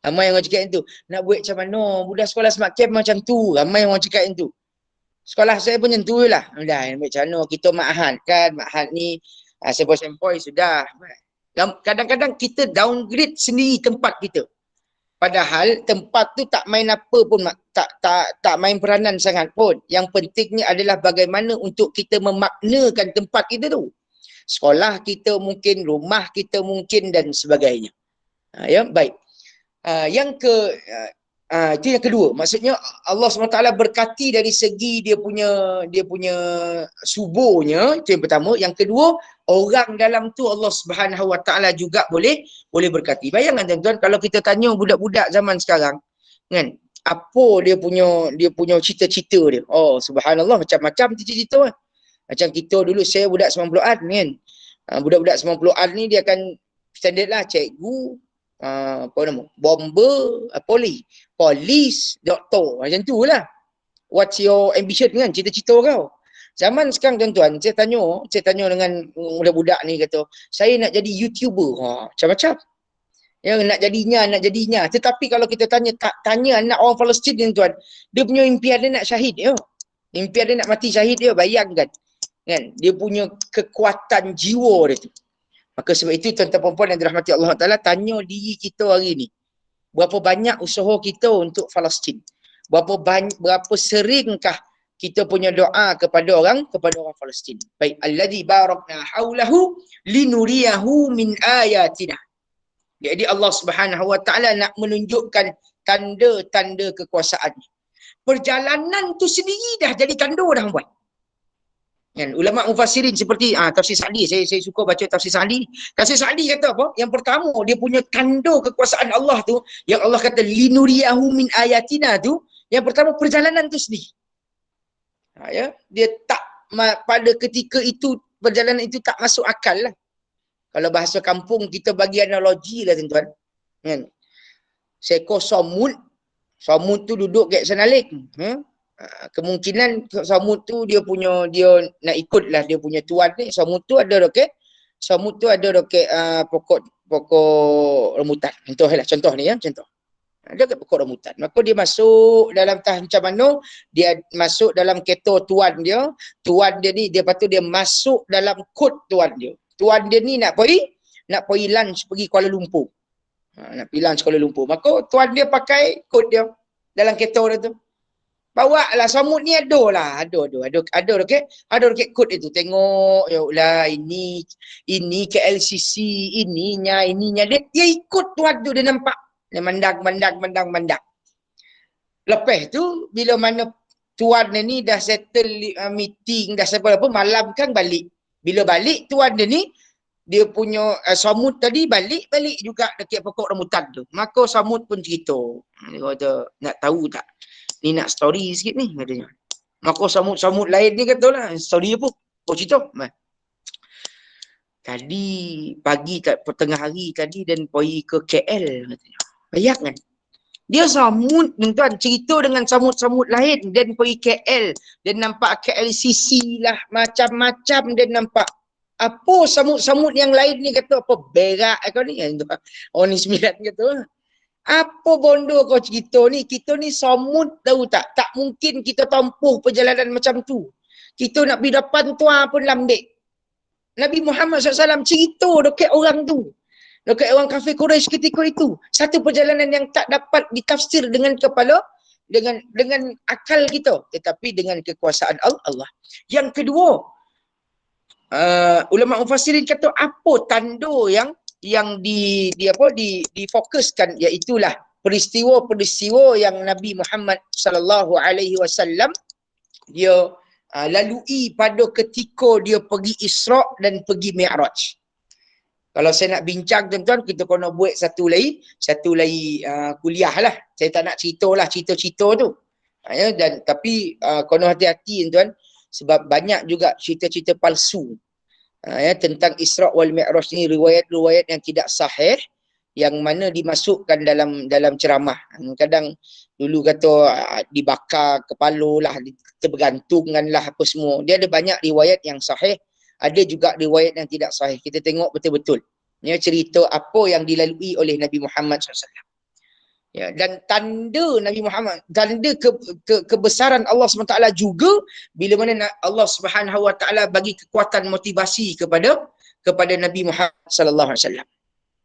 Ramai orang cakap yang tu. Nak buat macam mana? Budak sekolah smart camp macam tu. Ramai orang cakap yang tu. Sekolah saya pun macam tu lah. Dah, macam mana? Kita ma'had kan. Ma'had ni sempoi-sempoi sudah. Kadang-kadang kita downgrade sendiri tempat kita. Padahal tempat tu tak main apa pun, tak main peranan sangat pun. Yang pentingnya adalah bagaimana untuk kita memaknakan tempat kita tu. Sekolah kita mungkin, rumah kita mungkin dan sebagainya. Ya, baik. Itu yang kedua. Maksudnya Allah SWT berkati dari segi dia punya suburnya. Itu yang pertama. Yang kedua, orang dalam tu Allah SWT juga boleh berkati. Bayangkan tuan-tuan, kalau kita tanya budak-budak zaman sekarang, kan, apa dia punya cita-cita dia. Oh, subhanallah, macam-macam cita-cita. Macam kita dulu, saya budak 90-an kan. Budak-budak 90-an ni dia akan standard lah, cikgu, bomber, polis, doktor, macam tu lah. What's your ambition kan, cita-cita kau. Zaman sekarang tuan-tuan, saya tanya dengan budak-budak ni, kata, saya nak jadi YouTuber. Macam-macam. Ya, nak jadinya. Tetapi kalau kita tanya anak orang Palestin ni tuan, dia punya impian dia nak syahid dia. Impian dia nak mati syahid dia, bayangkan. Kan? Dia punya kekuatan jiwa dia tu. Maka sebab itu tuan-tuan perempuan yang dirahmati Allah Ta'ala, tanya diri kita hari ni. Berapa banyak usaha kita untuk Palestin? Berapa seringkah kita punya doa kepada orang Palestin? Baik, alladzi barakna haulahu linuriyahu min ayatina. Jadi Allah Subhanahu Wa Ta'ala nak menunjukkan tanda-tanda kekuasaannya. Perjalanan tu sendiri dah jadi tanda dah buat. Kan, ulama mufassirin seperti tafsir Sa'di, saya suka baca tafsir Sa'di. Tafsir Sa'di kata apa? Yang pertama, dia punya tanda kekuasaan Allah tu, yang Allah kata linuriyahu min ayatina tu, yang pertama perjalanan tu sendiri. Ya, dia tak pada ketika itu perjalanan itu tak masuk akal lah. Kalau bahasa kampung kita bagi analogi lah tuan-tuan. Kan? Seekor somut tu duduk kat Senalik. Kemungkinan samut tu dia nak ikut lah dia punya tuan ni. Samut tu ada roket pokok rambutan. Contoh ni ya, contoh. Ada kat pokok rambutan. Maka dia masuk dalam macam mana, dia masuk dalam kereta tuan dia ni, dia patut dia masuk dalam kod tuan dia. Tuan dia ni nak pergi lunch, pergi Kuala Lumpur. Nak pergi lunch Kuala Lumpur. Maka tuan dia pakai kod dia dalam kereta dia tu. Bawa lah samut ni ada roket kod itu. Tengok, ya Allah, ini KLCC, ininya dia ikut tuan tu, dia nampak. Dia mandang. Lepas tu bila mana tuan dia ni dah settle meeting, dah sampai apa, malam kan balik. Bila balik tuan dia ni, dia punya samut tadi balik juga dekat pokok rambutan tu. Maka samut pun cerita. Dia kata, nak tahu tak? Ni nak story sikit ni, katanya. Maka samut lain ni katalah, story apa? Kau cerita. Tadi pagi tengah hari tadi dan pergi ke KL, katanya. Bayangkan. Dia samut, tuan, cerita dengan samut-samut lain dan pergi KL. Dan nampak KLCC lah, macam-macam dia nampak. Apa samut-samut yang lain ni kata apa berak kau ni. Orang ni 9 kata. Apa bondo kau cerita ni? Kita ni samut tahu tak? Tak mungkin kita tempuh perjalanan macam tu. Kita nak pergi depan tuan pun lambik. Nabi Muhammad SAW cerita dekat orang tu. Dekat orang kafir Quraisy ketika itu. Satu perjalanan yang tak dapat ditafsir dengan kepala, dengan akal kita. Tetapi dengan kekuasaan Allah. Yang kedua, ulama mufassirin kata apa tanda yang difokuskan, iaitulah peristiwa-peristiwa yang Nabi Muhammad sallallahu alaihi wasallam dia lalui pada ketika dia pergi Isra dan pergi Mi'raj. Kalau saya nak bincang tuan-tuan, kita kena buat satu lagi kuliah lah. Saya tak nak cerita-cerita tu. Ya, dan tapi kena hati-hati tuan, sebab banyak juga cerita-cerita palsu. Ya, tentang Isra wal Mi'raj ni, riwayat-riwayat yang tidak sahih yang mana dimasukkan dalam ceramah. Kadang dulu kata dibakar kepala lah, terbergantungan lah apa semua. Dia ada banyak riwayat yang sahih, ada juga riwayat yang tidak sahih. Kita tengok betul-betul ya cerita apa yang dilalui oleh Nabi Muhammad SAW. Ya, dan tanda Nabi Muhammad, tanda kebesaran Allah SWT juga bila mana Allah SWT bagi kekuatan motivasi kepada Nabi Muhammad SAW.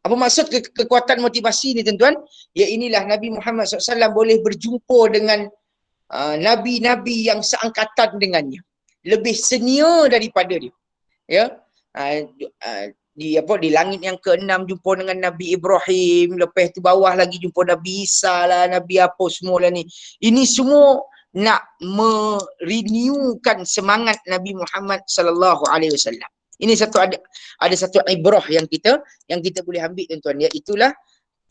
Apa maksud kekuatan motivasi ni tuan-tuan? Ya, inilah Nabi Muhammad SAW boleh berjumpa dengan nabi-nabi yang seangkatan dengannya, lebih senior daripada dia. Ya, di langit yang ke-6 jumpa dengan Nabi Ibrahim, lepas tu bawah lagi jumpa Nabi Isa lah, Nabi apa semua lah ni. Ini semua nak merenewkan semangat Nabi Muhammad sallallahu alaihi wasallam. Ini ada satu ibrah yang kita boleh ambil tuan-tuan, iaitulah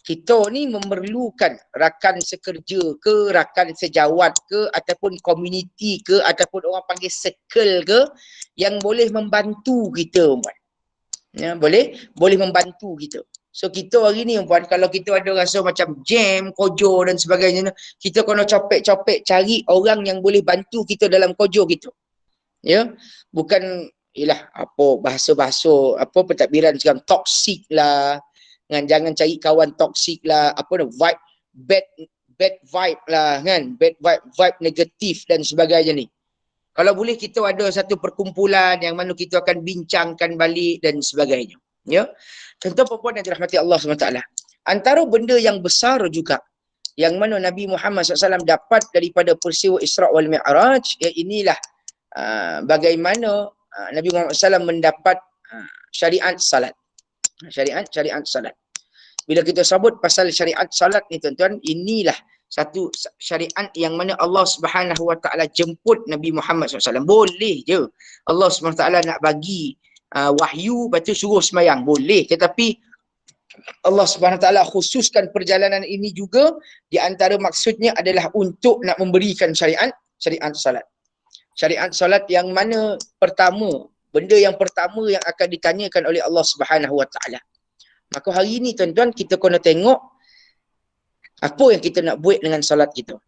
kita ni memerlukan rakan sekerja ke, rakan sejawat ke, ataupun komuniti ke, ataupun orang panggil circle ke, yang boleh membantu kita, puan. Ya, boleh membantu kita. So kita hari ni puan, kalau kita ada rasa macam jam, kojo dan sebagainya, kita kena copek-copek cari orang yang boleh bantu kita dalam kojo kita. Ya, bukan ialah apa bahasa-bahasa apa pentadbiran sekarang toksik lah, jangan cari kawan toksik lah, apa vibe bad vibe lah kan, bad vibe negatif dan sebagainya ni. Kalau boleh kita ada satu perkumpulan yang mana kita akan bincangkan balik dan sebagainya. Ya. Tuan-tuan puan-puan yang dirahmati Allah SWT. Antara benda yang besar juga yang mana Nabi Muhammad SAW dapat daripada peristiwa Isra wal Mi'raj, ya inilah bagaimana Nabi Muhammad SAW mendapat syariat salat. Syariat salat. Bila kita sebut pasal syariat salat ni tuan-tuan, inilah satu syariat yang mana Allah Subhanahu Wa Taala jemput Nabi Muhammad SAW. Boleh je Allah Subhanahu Wa Taala nak bagi wahyu, lepas tu suruh semayang. Boleh. Tetapi Allah Subhanahu Wa Taala khususkan perjalanan ini juga, di antara maksudnya adalah untuk nak memberikan syariat salat. Syariat salat yang mana benda yang pertama yang akan ditanyakan oleh Allah Subhanahu Wa Taala. Maka hari ini tuan-tuan, kita kena tengok apa yang kita nak buat dengan solat kita.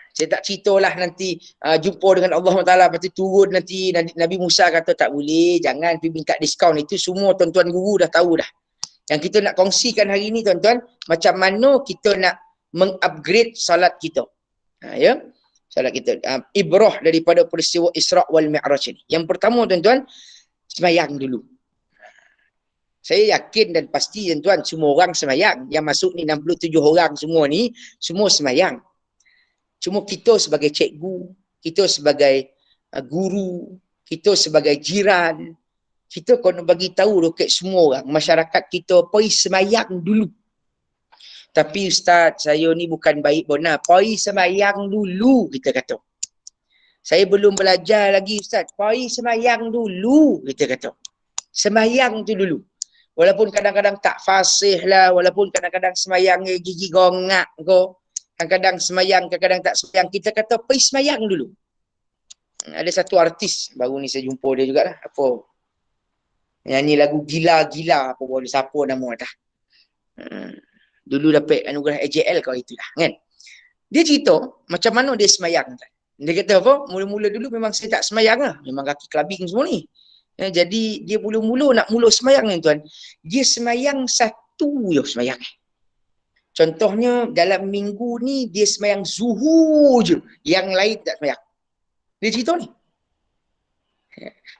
Saya tak ceritalah nanti jumpa dengan Allah Ta'ala, lepas tu turun nanti Nabi Musa kata tak boleh, jangan pergi minta diskaun. Itu semua tuan-tuan guru dah tahu dah. Yang kita nak kongsikan hari ni tuan-tuan, macam mana kita nak mengupgrade solat kita. Ya, solat kita. Ibrah daripada peristiwa Isra wal Mi'raj ini. Yang pertama tuan-tuan, semayang dulu. Saya yakin dan pasti tuan-tuan semua orang semayang. Yang masuk ni 67 orang semua ni, semua semayang. Cuma kita sebagai cikgu, kita sebagai guru, kita sebagai jiran, kita kena bagi tahu dekat semua orang, masyarakat kita, pergi semayang dulu. Tapi Ustaz, saya ni bukan baik benar. Pergi semayang dulu, kita kata. Saya belum belajar lagi Ustaz. Pergi semayang dulu, kita kata. Semayang tu dulu. Walaupun kadang-kadang tak fasih lah, walaupun kadang-kadang semayang gigi gongak ko, kadang-kadang semayang, kadang-kadang tak semayang, kita kata pergi semayang dulu. Ada satu artis baru ni saya jumpa dia jugalah, apa nyanyi lagu gila-gila apa boleh, siapa nama dah. Dulu dapat anugerah AJL kau itulah kan. Dia cerita macam mana dia semayang. Dia kata apa, mula-mula dulu memang saya tak semayang lah, memang kaki kelabing semua ni. Jadi dia mula-mula nak mula semayang ni tuan, dia semayang satu je semayang. Contohnya dalam minggu ni dia semayang zuhur je, yang lain tak semayang. Dia cerita ni.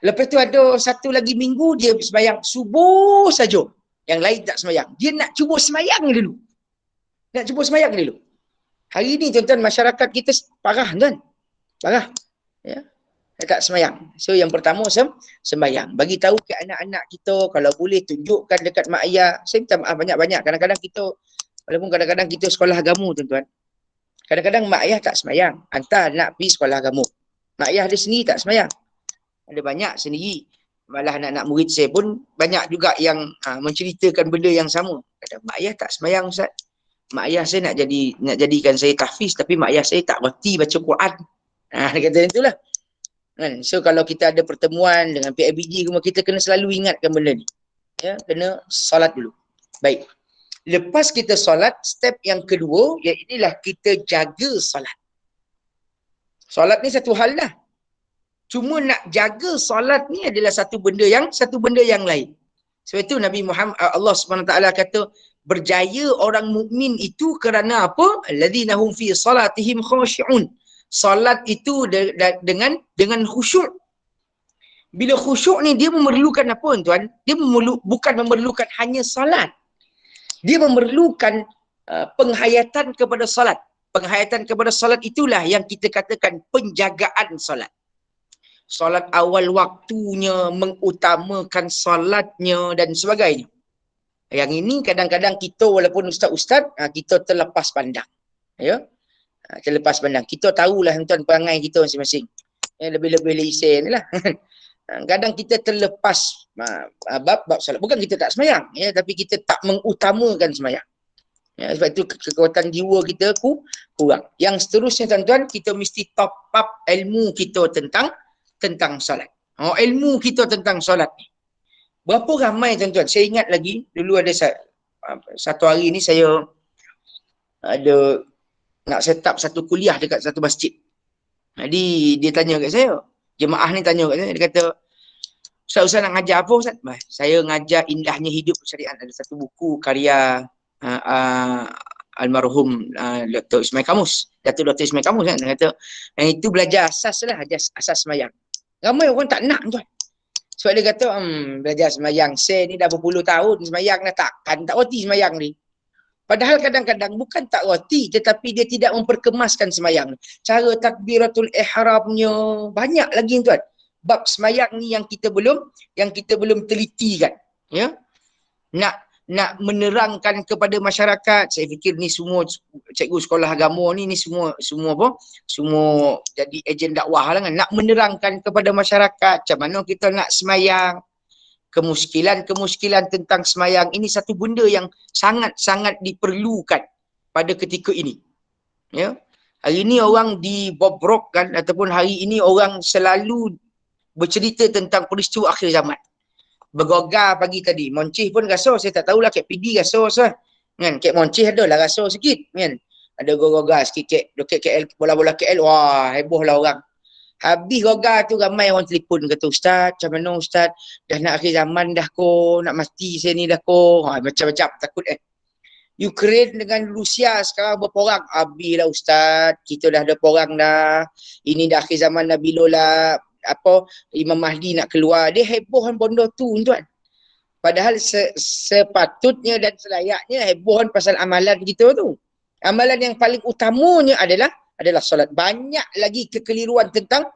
Lepas tu ada satu lagi minggu dia semayang subuh saja, yang lain tak semayang. Dia nak cuba semayang dulu. Nak cuba semayang dulu. Hari ni tuan-tuan, masyarakat kita parah tuan. Parah. Ya. Tak semayang. So yang pertama sembayang. Bagi tahu ke anak-anak kita, kalau boleh tunjukkan dekat mak ayah. Saya minta maaf banyak-banyak. Kadang-kadang kita, walaupun kadang-kadang kita sekolah agama tuan-tuan, kadang-kadang mak ayah tak semayang. Hantar nak pergi sekolah agama. Mak ayah dia sendiri tak semayang. Ada banyak sendiri. Malah anak-anak murid saya pun banyak juga yang menceritakan benda yang sama. Kata, mak ayah tak semayang Ustaz. Mak ayah saya nak jadikan saya tahfiz, tapi mak ayah saya tak reti baca Quran. Dia kata itulah. Kan? So kalau kita ada pertemuan dengan PIBG, kita kena selalu ingatkan benda ni. Ya, kena solat dulu. Baik. Lepas kita solat, step yang kedua, ialah kita jaga solat. Solat ni satu hal dah. Cuma nak jaga solat ni adalah satu benda yang lain. Sebab itu Nabi Muhammad, Allah SWT kata, berjaya orang mukmin itu kerana apa? Alladzina hum fi salatihim khashi'un. Salat itu dengan khusyuk. Bila khusyuk ni dia memerlukan apa tuan? Dia bukan memerlukan hanya salat. Dia memerlukan penghayatan kepada salat. Penghayatan kepada salat itulah yang kita katakan penjagaan salat. Salat awal waktunya, mengutamakan salatnya dan sebagainya. Yang ini kadang-kadang kita walaupun ustaz-ustaz, kita terlepas pandang. Ya. Terlepas pandang. Kita tahulah tuan perangai kita masing-masing. Lebih-lebih lesen lah. Kadang kita terlepas bab salat. Bukan kita tak semayang, ya, tapi kita tak mengutamakan semayang. Ya, sebab itu kekuatan jiwa kita kurang. Yang seterusnya tuan-tuan, kita mesti top up ilmu kita tentang solat. Ilmu kita tentang solat ni. Berapa ramai tuan-tuan? Saya ingat lagi, dulu ada satu hari ni saya ada nak set up satu kuliah dekat satu masjid. Jadi dia tanya kat saya, jemaah ni tanya kat saya, dia kata, Ustaz nak ngajar apa Ustaz? Saya ngajar Indahnya Hidup Syariat. Ada satu buku karya almarhum Dr. Ismail Kamus. Dr. Ismail Kamus kan, dia kata, yang itu belajar asas lah, asas semayang. Ramai orang tak nak tuan. Sebab dia kata, belajar semayang, saya ni dah berpuluh tahun semayang dah takkan tak reti semayang ni. Padahal kadang-kadang bukan tak reti, tetapi dia tidak memperkemaskan semayang. Cara takbiratul ihramnya, banyak lagi tuan. Bab semayang ni yang kita belum teliti kan. Ya? Nak menerangkan kepada masyarakat, saya fikir ni semua cikgu sekolah agama ni semua apa? Semua jadi ejen dakwah lah kan. Nak menerangkan kepada masyarakat macam mana kita nak semayang, kemuskilan tentang semayang. Ini satu benda yang sangat-sangat diperlukan pada ketika ini. Ya. Hari ini orang dibobrokkan ataupun hari ini orang selalu bercerita tentang peristiwa akhir zaman. Bergogar pagi tadi. Moncih pun rasa, saya tak tahulah Kek PD rasa kan. Kek Moncih adalah rasa sikit kan. Ada gogar sikit Kek KL, bola-bola KL, wah heboh lah orang. Habis gogar tu ramai orang telefon kata, Ustaz, macam mana Ustaz? Dah nak akhir zaman dah ko, nak mati saya ni dah ko. Macam-macam takut Ukraine dengan Rusia sekarang berperang. Habislah Ustaz, kita dah ada perang dah. Ini dah akhir zaman dah bilolah Imam Mahdi nak keluar. Dia hebohan benda tu tuan. Padahal sepatutnya dan selayaknya hebohan pasal amalan kita tu. Amalan yang paling utamanya adalah solat. Banyak lagi kekeliruan tentang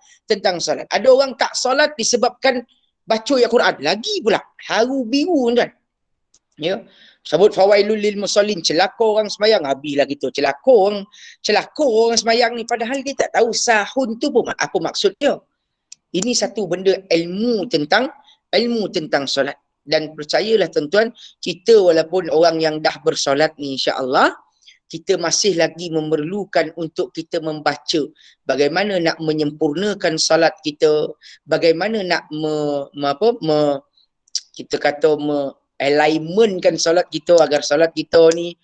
solat. Ada orang tak solat disebabkan baca ayat Quran. Lagi pula haru biru tuan. Ya. Sebut fawailul lil musallin, celaka orang semayang. Habislah kita celaka orang semayang ni, padahal dia tak tahu sahun tu pun apa maksudnya. Ini satu benda ilmu tentang solat. Dan percayalah tuan-tuan, kita walaupun orang yang dah bersolat ni insya-Allah, kita masih lagi memerlukan untuk kita membaca bagaimana nak menyempurnakan solat kita, bagaimana nak alignmentkan solat kita agar solat kita ni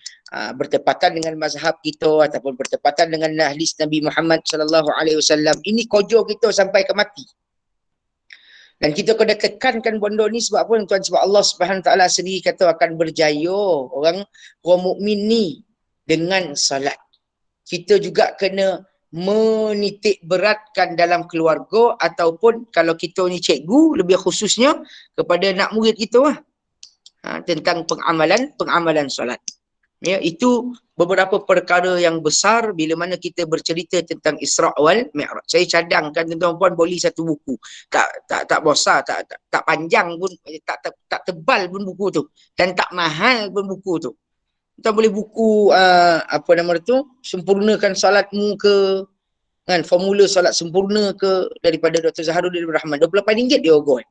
bertepatan dengan mazhab kita ataupun bertepatan dengan hadis Nabi Muhammad sallallahu alaihi wasallam. Ini kojo kita sampai ke mati. Dan kita kena tekankan benda ni sebab apa tuan? Sebab Allah Subhanahu Wa Taala sendiri kata akan berjaya orang mukmin ni dengan salat. Kita juga kena menitik beratkan dalam keluarga ataupun kalau kita ni cikgu lebih khususnya kepada anak murid kita lah. Tentang pengamalan solat. Ya, itu beberapa perkara yang besar bila mana kita bercerita tentang Isra' wal Mi'raj. Saya cadangkan tuan-tuan puan boleh satu buku. Tak besar, tak panjang pun, tak tebal pun buku tu dan tak mahal pun buku tu. Kita boleh buku apa nama tu? Sempurnakan solatmu ke, kan, formula solat sempurna ke daripada Dr. Zaharuddin Rahman. RM28 dia ogol.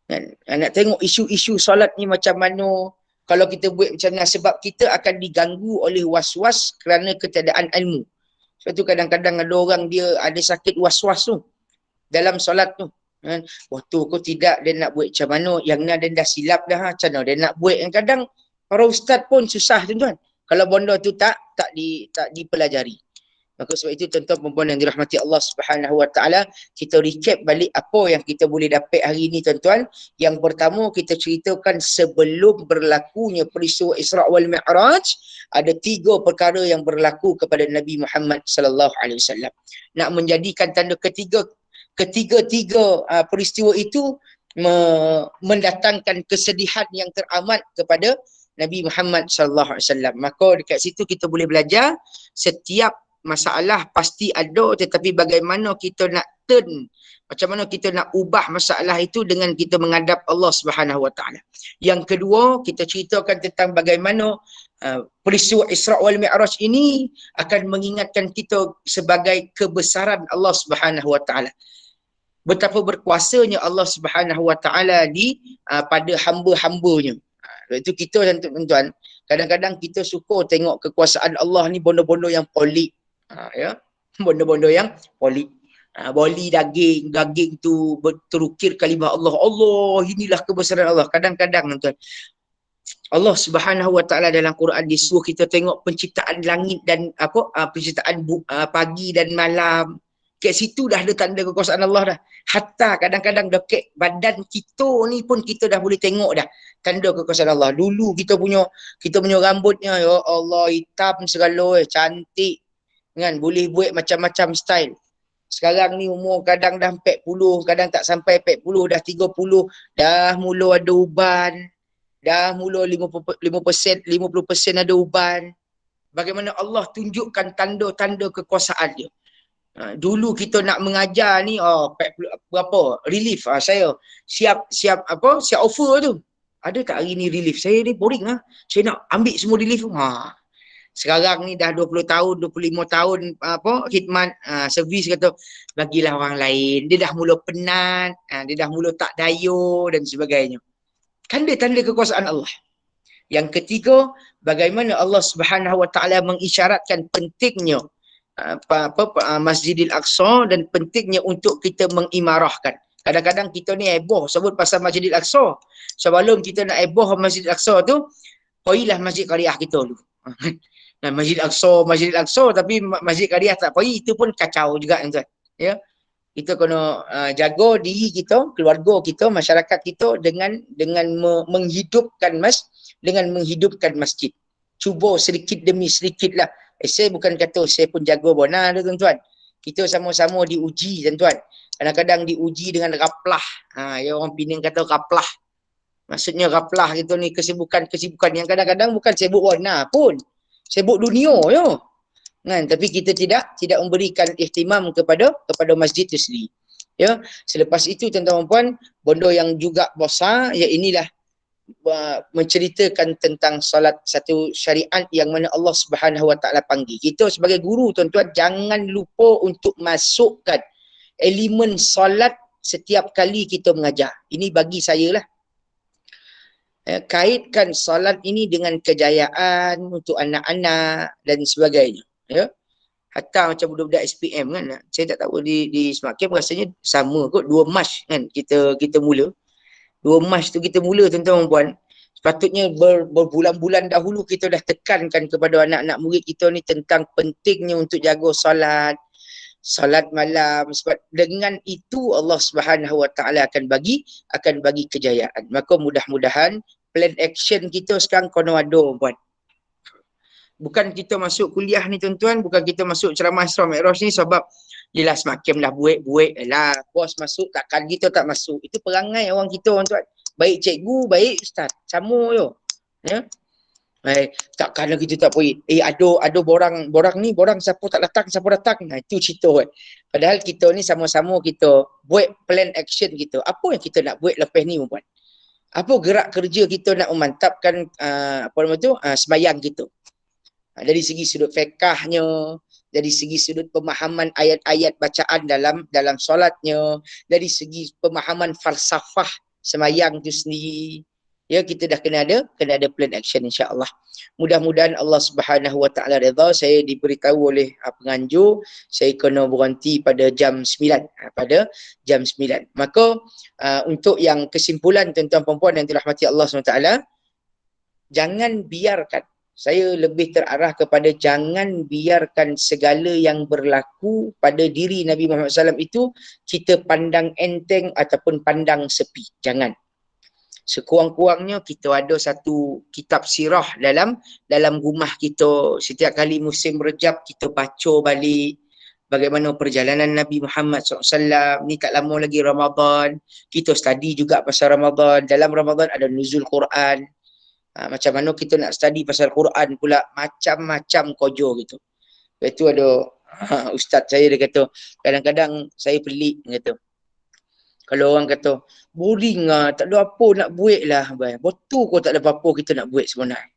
Kan? Nak tengok isu-isu solat ni macam mana. Kalau kita buat macam mana, sebab kita akan diganggu oleh was-was kerana ketiadaan ilmu. Sebab tu kadang-kadang ada orang dia ada sakit was-was tu dalam solat tu. Kan? Waktu kau tidak dia nak buat macam mana, yang ni dia dah silap dah, macam mana dia nak buat. Kadang para ustaz pun susah tuan-tuan. Kalau benda tu tak dipelajari. Maka sebab itu tuan-tuan perempuan yang dirahmati Allah Subhanahu Wa Taala, kita recap balik apa yang kita boleh dapat hari ini tuan-tuan. Yang pertama kita ceritakan sebelum berlakunya peristiwa Isra' wal Mi'raj, ada 3 perkara yang berlaku kepada Nabi Muhammad sallallahu alaihi wasallam. Nak menjadikan tanda ketiga-tiga peristiwa itu mendatangkan kesedihan yang teramat kepada Nabi Muhammad sallallahu alaihi wasallam. Maka dekat situ kita boleh belajar setiap masalah pasti ada, tetapi bagaimana kita nak turn, macam mana kita nak ubah masalah itu dengan kita menghadap Allah Subhanahu Wa Taala. Yang kedua, kita ceritakan tentang bagaimana peristiwa Isra' wal Mi'raj ini akan mengingatkan kita sebagai kebesaran Allah Subhanahu Wa Taala. Betapa berkuasanya Allah Subhanahu Wa Taala pada hamba-hambanya. Itu kita tuan-tuan, kadang-kadang kita suka tengok kekuasaan Allah ni bondo-bondo yang polik. Ya, bondo-bondo yang polik. Boli daging tu terukir kalimah Allah. Allah, inilah kebesaran Allah. Kadang-kadang tuan, Allah Subhanahu Wa Taala dalam Quran disuruh kita tengok penciptaan langit dan penciptaan pagi dan malam. Kat situ dah ada tanda kekuasaan Allah dah. Hatta kadang-kadang dekat badan kita ni pun kita dah boleh tengok dah tanda kekuasaan Allah. Dulu kita punya rambutnya, ya Allah, hitam segala, cantik. Kan, boleh buat macam-macam style. Sekarang ni umur kadang dah 40, kadang tak sampai 40, dah 30, dah mula ada uban, dah mula 50% ada uban. Bagaimana Allah tunjukkan tanda-tanda kekuasaan dia. Dulu kita nak mengajar ni, berapa relief, saya siap offer tu. Ada tak hari ni relief? Saya ni boring lah. Saya nak ambil semua relief tu. Sekarang ni dah 20 tahun, 25 tahun khidmat, servis, kata bagilah orang lain. Dia dah mula penat, dia dah mula tak daya dan sebagainya. Tanda-tanda kekuasaan Allah. Yang ketiga, bagaimana Allah Subhanahu Wa Taala mengisyaratkan pentingnya Masjidil Aqsa dan pentingnya untuk kita mengimarahkan. Kadang-kadang kita ni heboh sebut pasal Masjidil Aqsa. Sebelum kita nak heboh Masjidil Aqsa tu, pergilah Masjid Qaryah kita dulu. Masjid Aqsa, tapi Masjid Qaryah tak pergi, itu pun kacau juga tuan. Ya. Kita kena jaga diri kita, keluarga kita, masyarakat kita dengan menghidupkan masjid. Cuba sedikit demi sedikit lah. Saya bukan kata saya pun jaga bona tuan-tuan. Kita sama-sama diuji tuan-tuan. Kadang-kadang diuji dengan raplah. Ya, orang Penang kata raplah. Maksudnya raplah kita ni kesibukan yang kadang-kadang bukan sibuk warna pun. Sibuk dunia je. Kan? Tapi kita tidak memberikan ihtimam kepada masjid itu sendiri. Ya, selepas itu tuan-tuan dan puan, benda yang juga besar, ya inilah menceritakan tentang solat, satu syariat yang mana Allah Subhanahu Wa Taala panggil. Kita sebagai guru tuan-tuan jangan lupa untuk masukkan elemen solat setiap kali kita mengajar. Ini bagi saya lah. Kaitkan solat ini dengan kejayaan untuk anak-anak dan sebagainya. Ya. Hatta macam budak-budak SPM kan, saya tak tahu di Smart Camp rasanya sama kot, 2 Mac kan kita mula. 2 Mac tu kita mula tuan-tuan dan puan. Sepatutnya berbulan-bulan dahulu kita dah tekankan kepada anak-anak murid kita ni tentang pentingnya untuk jaga solat. salat malam, sebab dengan itu Allah Subhanahu Wa Taala akan bagi kejayaan. Maka mudah-mudahan plan action kita sekarang kono ada buat. Bukan kita masuk kuliah ni tuan-tuan, bukan kita masuk ceramah Isra Mi'raj ni sebab yelah semakin lah buik-buik lah bos masuk takkan kita tak masuk. Itu perangai orang kita tuan-tuan. Baik cikgu, baik ustaz. Sama je. Ya. Takkanlah kita tak pergi. Ada borang ni, borang siapa tak datang, siapa datang. Nah, itu cerita kan. Padahal kita ni sama-sama kita buat plan action kita. Apa yang kita nak buat lepas ni puan? Apa gerak kerja kita nak memantapkan sembahyang kita? Dari segi sudut fiqahnya, dari segi sudut pemahaman ayat-ayat bacaan dalam solatnya, dari segi pemahaman falsafah sembahyang itu sendiri. Ya, kita dah kena ada plan action insya-Allah. Mudah-mudahan Allah Subhanahu Wa Taala redha. Saya diberitahu oleh penganjur saya kena berhenti pada jam 9. Pada jam 9. Maka untuk yang kesimpulan tuan-tuan puan-puan yang dirahmati Allah SWT, jangan biarkan, saya lebih terarah kepada jangan biarkan segala yang berlaku pada diri Nabi Muhammad SAW itu kita pandang enteng ataupun pandang sepi. Jangan. Sekurang-kurangnya kita ada satu kitab sirah dalam rumah kita. Setiap kali musim Rejab kita baca balik bagaimana perjalanan Nabi Muhammad SAW. Ni tak lama lagi Ramadan. Kita study juga pasal Ramadan. Dalam Ramadan ada nuzul Quran. Macam mana kita nak study pasal Quran pula, macam-macam kojo gitu. Lepas tu ada ustaz saya dia kata, kadang-kadang saya pelik kata. Kalau orang kata, boring lah, tak ada apa nak buat lah. Betul kau tak ada apa-apa kita nak buat sebenarnya.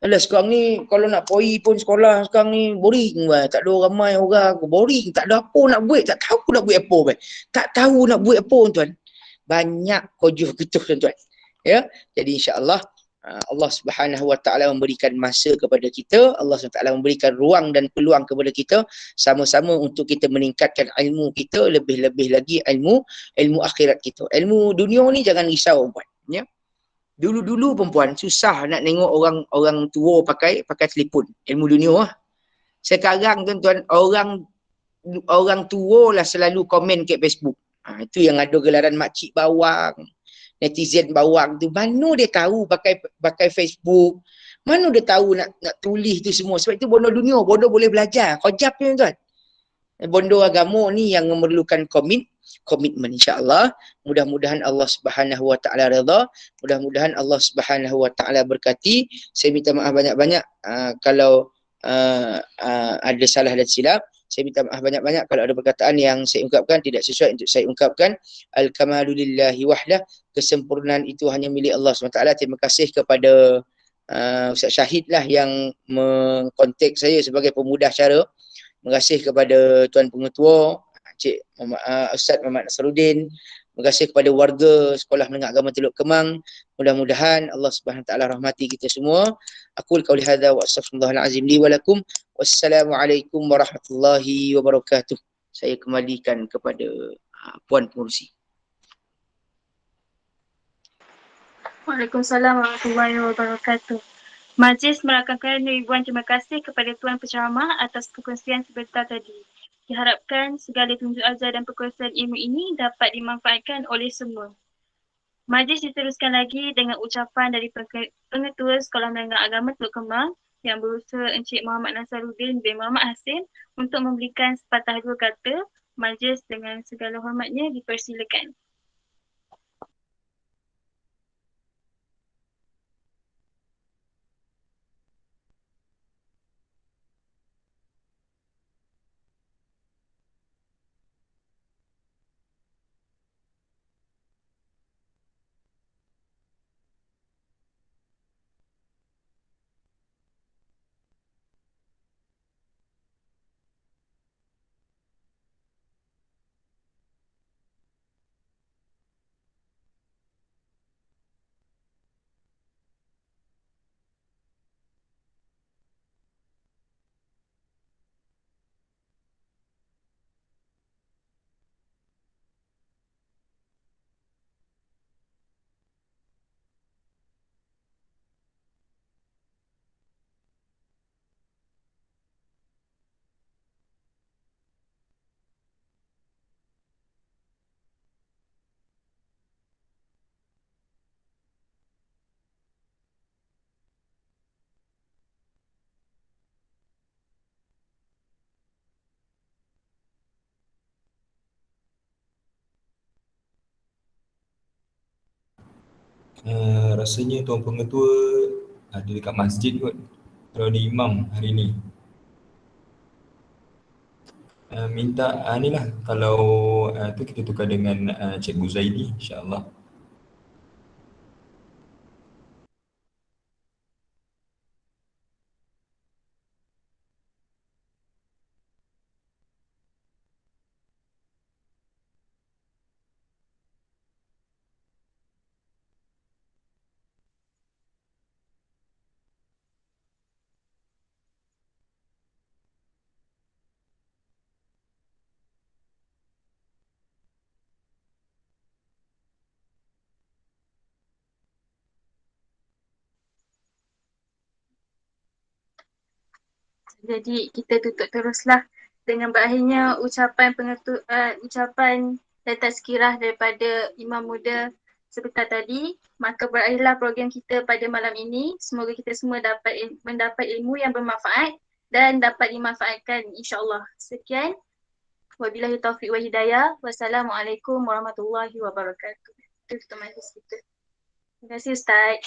Alah sekarang ni, kalau nak pergi pun sekolah sekarang ni, boring lah. Tak ada ramai orang, boring. Tak ada apa nak buat, tak tahu nak buat apa. Tak tahu nak buat apa tuan. Banyak kojo gitu tuan-tuan. Ya, jadi insya-Allah Allah Subhanahu Wa Taala memberikan masa kepada kita, Allah Subhanahu Wa Taala memberikan ruang dan peluang kepada kita sama-sama untuk kita meningkatkan ilmu kita, lebih-lebih lagi ilmu akhirat kita. Ilmu dunia ni jangan risau puan, ya. Dulu-dulu perempuan susah nak tengok orang tua pakai telefon, ilmu dunia lah. Sekarang tuan-tuan orang tua lah selalu komen kat Facebook. Itu yang ada gelaran makcik bawang, netizen bawang tu. Mana dia tahu pakai Facebook, mana dia tahu nak tulis tu semua. Sebab itu bodoh dunia, bodoh boleh belajar. Kojap ni tuan. Bodoh agama ni yang memerlukan komitmen insya-Allah. Mudah-mudahan Allah Subhanahu Wa Taala redha, mudah-mudahan Allah Subhanahu Wa Taala berkati. Saya minta maaf banyak-banyak kalau ada salah dan silap. Saya minta maaf banyak-banyak kalau ada perkataan yang saya ungkapkan tidak sesuai untuk saya ungkapkan. Al-kamalulillahi wahdah. Kesempurnaan itu hanya milik Allah SWT. Terima kasih kepada Ustaz Syahid lah yang mengkontak saya sebagai pemudah acara. Terima kasih kepada Tuan Pengetua, Ustaz Muhammad Nasaruddin. Terima kasih kepada warga Sekolah Menengah Agama Teluk Kemang. Mudah-mudahan Allah Subhanahu Wa Taala rahmati kita semua. Aqul qauli hadza wa astaghfirullahal azim li wa lakum. Wassalamualaikum warahmatullahi wabarakatuh. Saya kembalikan kepada Puan Pengurusi. Waalaikumsalam warahmatullahi wabarakatuh. Majlis merakamkan ribuan terima kasih kepada Tuan Penceramah atas perkongsian sebentar tadi. Diharapkan segala tunjuk ajar dan perkongsian ilmu ini dapat dimanfaatkan oleh semua. Majlis diteruskan lagi dengan ucapan dari Pengetua Sekolah Menengah Agama Teluk Kemang yang berusaha Encik Muhammad Nasaruddin bin Muhammad Hasim untuk memberikan sepatah dua kata. Majlis dengan segala hormatnya dipersilakan. Rasanya Tuan Pengetua ada dekat masjid kot. Kalau ada imam hari ni. Minta ni lah, kalau tu kita tukar dengan Cikgu Zaidi, insyaAllah. Jadi kita tutup teruslah dengan berakhirnya ucapan dan tazkirah daripada Imam Muda sebentar tadi. Maka berakhirlah program kita pada malam ini. Semoga kita semua dapat mendapat ilmu yang bermanfaat dan dapat dimanfaatkan, insyaAllah. Sekian. Wabillahi taufiq wa hidayah. Wassalamualaikum warahmatullahi wabarakatuh. Itu tutup majlis kita. Terima kasih Ustaz.